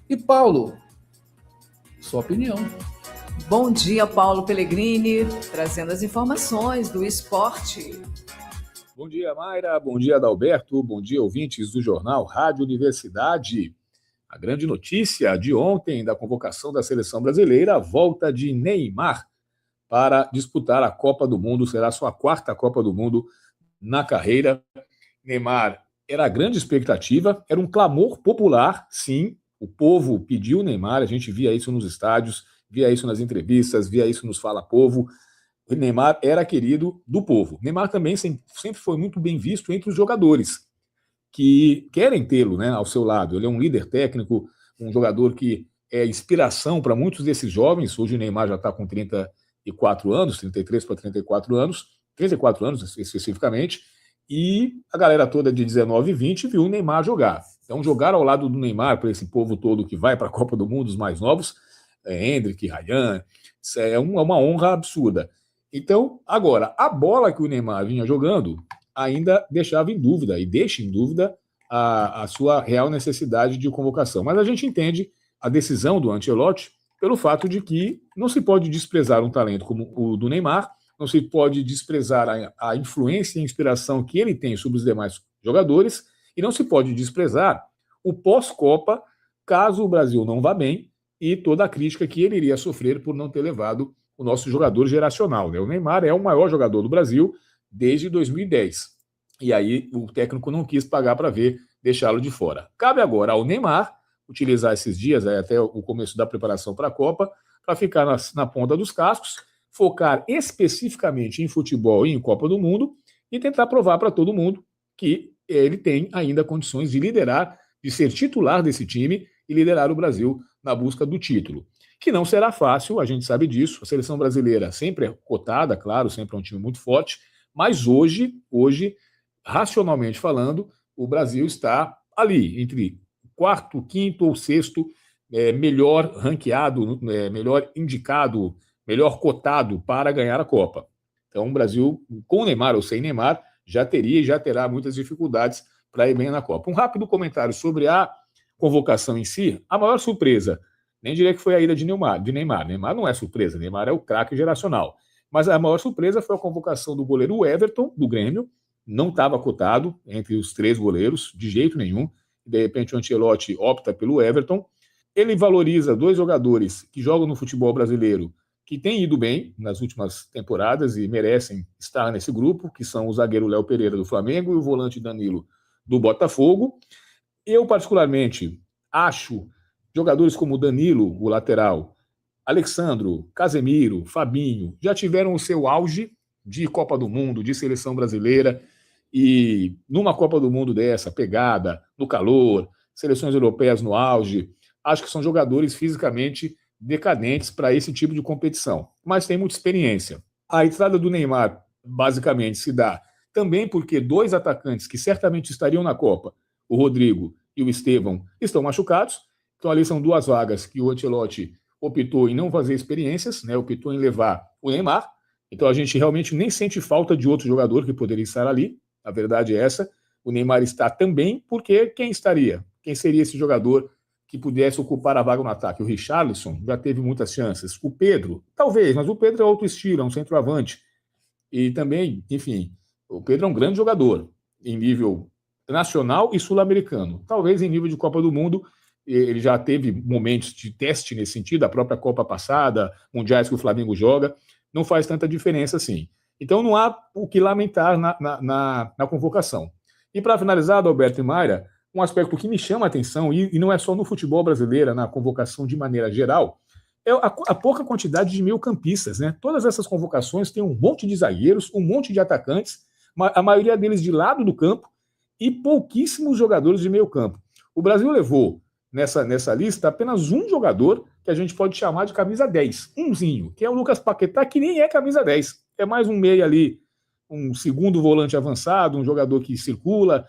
A: E Paulo, sua opinião.
B: Bom dia, Paulo Pellegrini, trazendo as informações do esporte.
F: Bom dia, Mayra. Bom dia, Adalberto. Bom dia, ouvintes do jornal Rádio Universidade. A grande notícia de ontem da convocação da seleção brasileira, a volta de Neymar para disputar a Copa do Mundo. Será a sua 4ª Copa do Mundo na carreira. Neymar era a grande expectativa, era um clamor popular, sim. O povo pediu o Neymar, a gente via isso nos estádios, via isso nas entrevistas, via isso nos Fala Povo. O Neymar era querido do povo. Neymar também sempre foi muito bem visto entre os jogadores, que querem tê-lo, né, ao seu lado. Ele é um líder técnico, um jogador que é inspiração para muitos desses jovens. Hoje o Neymar já está com 34 anos, 33 para 34 anos, 34 anos especificamente, e a galera toda de 19 e 20 viu o Neymar jogar. Então, jogar ao lado do Neymar, para esse povo todo que vai para a Copa do Mundo, os mais novos, Hendrick, Ryan, é uma honra absurda. Então, agora, a bola que o Neymar vinha jogando ainda deixava em dúvida, e deixa em dúvida a sua real necessidade de convocação. Mas a gente entende a decisão do Ancelotti pelo fato de que não se pode desprezar um talento como o do Neymar, não se pode desprezar a influência e a inspiração que ele tem sobre os demais jogadores, e não se pode desprezar o pós-Copa, caso o Brasil não vá bem, e toda a crítica que ele iria sofrer por não ter levado o nosso jogador geracional, né? O Neymar é o maior jogador do Brasil desde 2010. E aí o técnico não quis pagar para ver, deixá-lo de fora. Cabe agora ao Neymar utilizar esses dias, até o começo da preparação para a Copa, para ficar na ponta dos cascos, focar especificamente em futebol e em Copa do Mundo e tentar provar para todo mundo que ele tem ainda condições de liderar, de ser titular desse time e liderar o Brasil na busca do título. Que não será fácil, a gente sabe disso. A seleção brasileira sempre é cotada, claro, sempre é um time muito forte, mas hoje, racionalmente falando, o Brasil está ali, entre 4º, 5º ou 6º melhor ranqueado, melhor indicado, melhor cotado para ganhar a Copa. Então o Brasil, com Neymar ou sem Neymar, já teria e já terá muitas dificuldades para ir bem na Copa. Um rápido comentário sobre a convocação em si. A maior surpresa, nem diria que foi a ida de Neymar. Neymar não é surpresa, Neymar é o craque geracional. Mas a maior surpresa foi a convocação do goleiro Everton, do Grêmio. Não estava cotado entre os 3 goleiros, de jeito nenhum. De repente o Ancelotti opta pelo Everton. Ele valoriza 2 jogadores que jogam no futebol brasileiro, que têm ido bem nas últimas temporadas e merecem estar nesse grupo, que são o zagueiro Léo Pereira, do Flamengo, e o volante Danilo, do Botafogo. Eu, particularmente, acho jogadores como Danilo, o lateral, Alexandro, Casemiro, Fabinho, já tiveram o seu auge de Copa do Mundo, de seleção brasileira, e numa Copa do Mundo dessa, pegada, no calor, seleções europeias no auge, acho que são jogadores fisicamente decadentes para esse tipo de competição, mas tem muita experiência. A entrada do Neymar, basicamente, se dá também porque 2 atacantes que certamente estariam na Copa, o Rodrigo e o Estevão, estão machucados. Então, ali são 2 vagas que o Ancelotti optou em não fazer experiências, né? Optou em levar o Neymar. Então, a gente realmente nem sente falta de outro jogador que poderia estar ali. A verdade é essa. O Neymar está também, porque quem estaria? Quem seria esse jogador que pudesse ocupar a vaga no ataque? O Richarlison já teve muitas chances. O Pedro, talvez, mas o Pedro é outro estilo, é um centroavante. E também, enfim, o Pedro é um grande jogador em nível nacional e sul-americano. Talvez em nível de Copa do Mundo, ele já teve momentos de teste nesse sentido, a própria Copa passada, mundiais que o Flamengo joga, não faz tanta diferença assim. Então não há o que lamentar na convocação. E para finalizar, Adalberto e Mayra, um aspecto que me chama a atenção, e não é só no futebol brasileiro, na convocação de maneira geral, é a pouca quantidade de meio-campistas, né? Todas essas convocações têm um monte de zagueiros, um monte de atacantes, a maioria deles de lado do campo, e pouquíssimos jogadores de meio campo. O Brasil levou nessa lista apenas um jogador que a gente pode chamar de camisa 10, umzinho, que é o Lucas Paquetá, que nem é camisa 10. É mais um meia ali, um segundo volante avançado, um jogador que circula.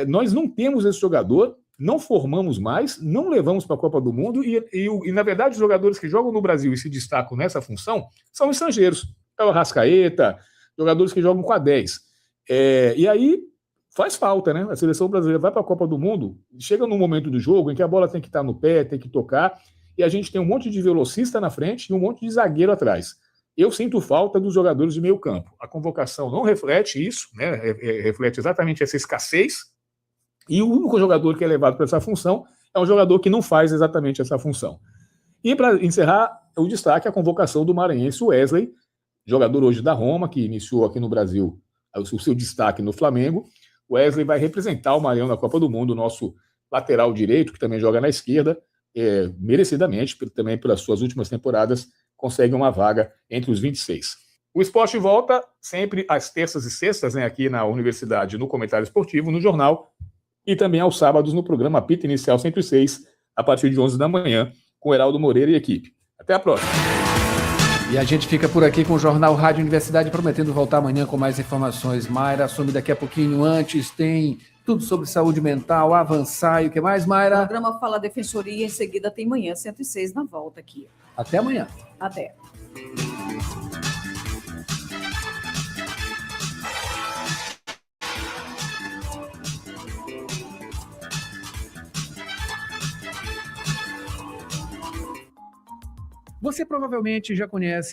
F: Nós não temos esse jogador, não formamos mais, não levamos para a Copa do Mundo e, na verdade, os jogadores que jogam no Brasil e se destacam nessa função são estrangeiros. É o Arrascaeta, jogadores que jogam com a 10. E aí faz falta, né? A seleção brasileira vai para a Copa do Mundo, chega num momento do jogo em que a bola tem que estar no pé, tem que tocar, e a gente tem um monte de velocista na frente e um monte de zagueiro atrás. Eu sinto falta dos jogadores de meio campo. A convocação não reflete isso, né? Reflete exatamente essa escassez, e o único jogador que é levado para essa função é um jogador que não faz exatamente essa função. E para encerrar, o destaque é a convocação do maranhense Wesley, jogador hoje da Roma, que iniciou aqui no Brasil o seu destaque no Flamengo. Wesley vai representar o Maranhão na Copa do Mundo, nosso lateral direito, que também joga na esquerda, merecidamente, também pelas suas últimas temporadas, consegue uma vaga entre os 26. O esporte volta sempre às terças e sextas, né, aqui na Universidade, no Comentário Esportivo, no Jornal, e também aos sábados no programa Apito Inicial 106, a partir de 11 da manhã, com Heraldo Moreira e equipe. Até a próxima.
A: E a gente fica por aqui com o Jornal Rádio Universidade, prometendo voltar amanhã com mais informações. Mayra assume daqui a pouquinho. Antes tem tudo sobre saúde mental, avançar e o que mais, Mayra?
B: O programa Fala Defensoria, em seguida tem Manhã 106 na volta aqui.
A: Até amanhã.
B: Até.
A: Você provavelmente já conhece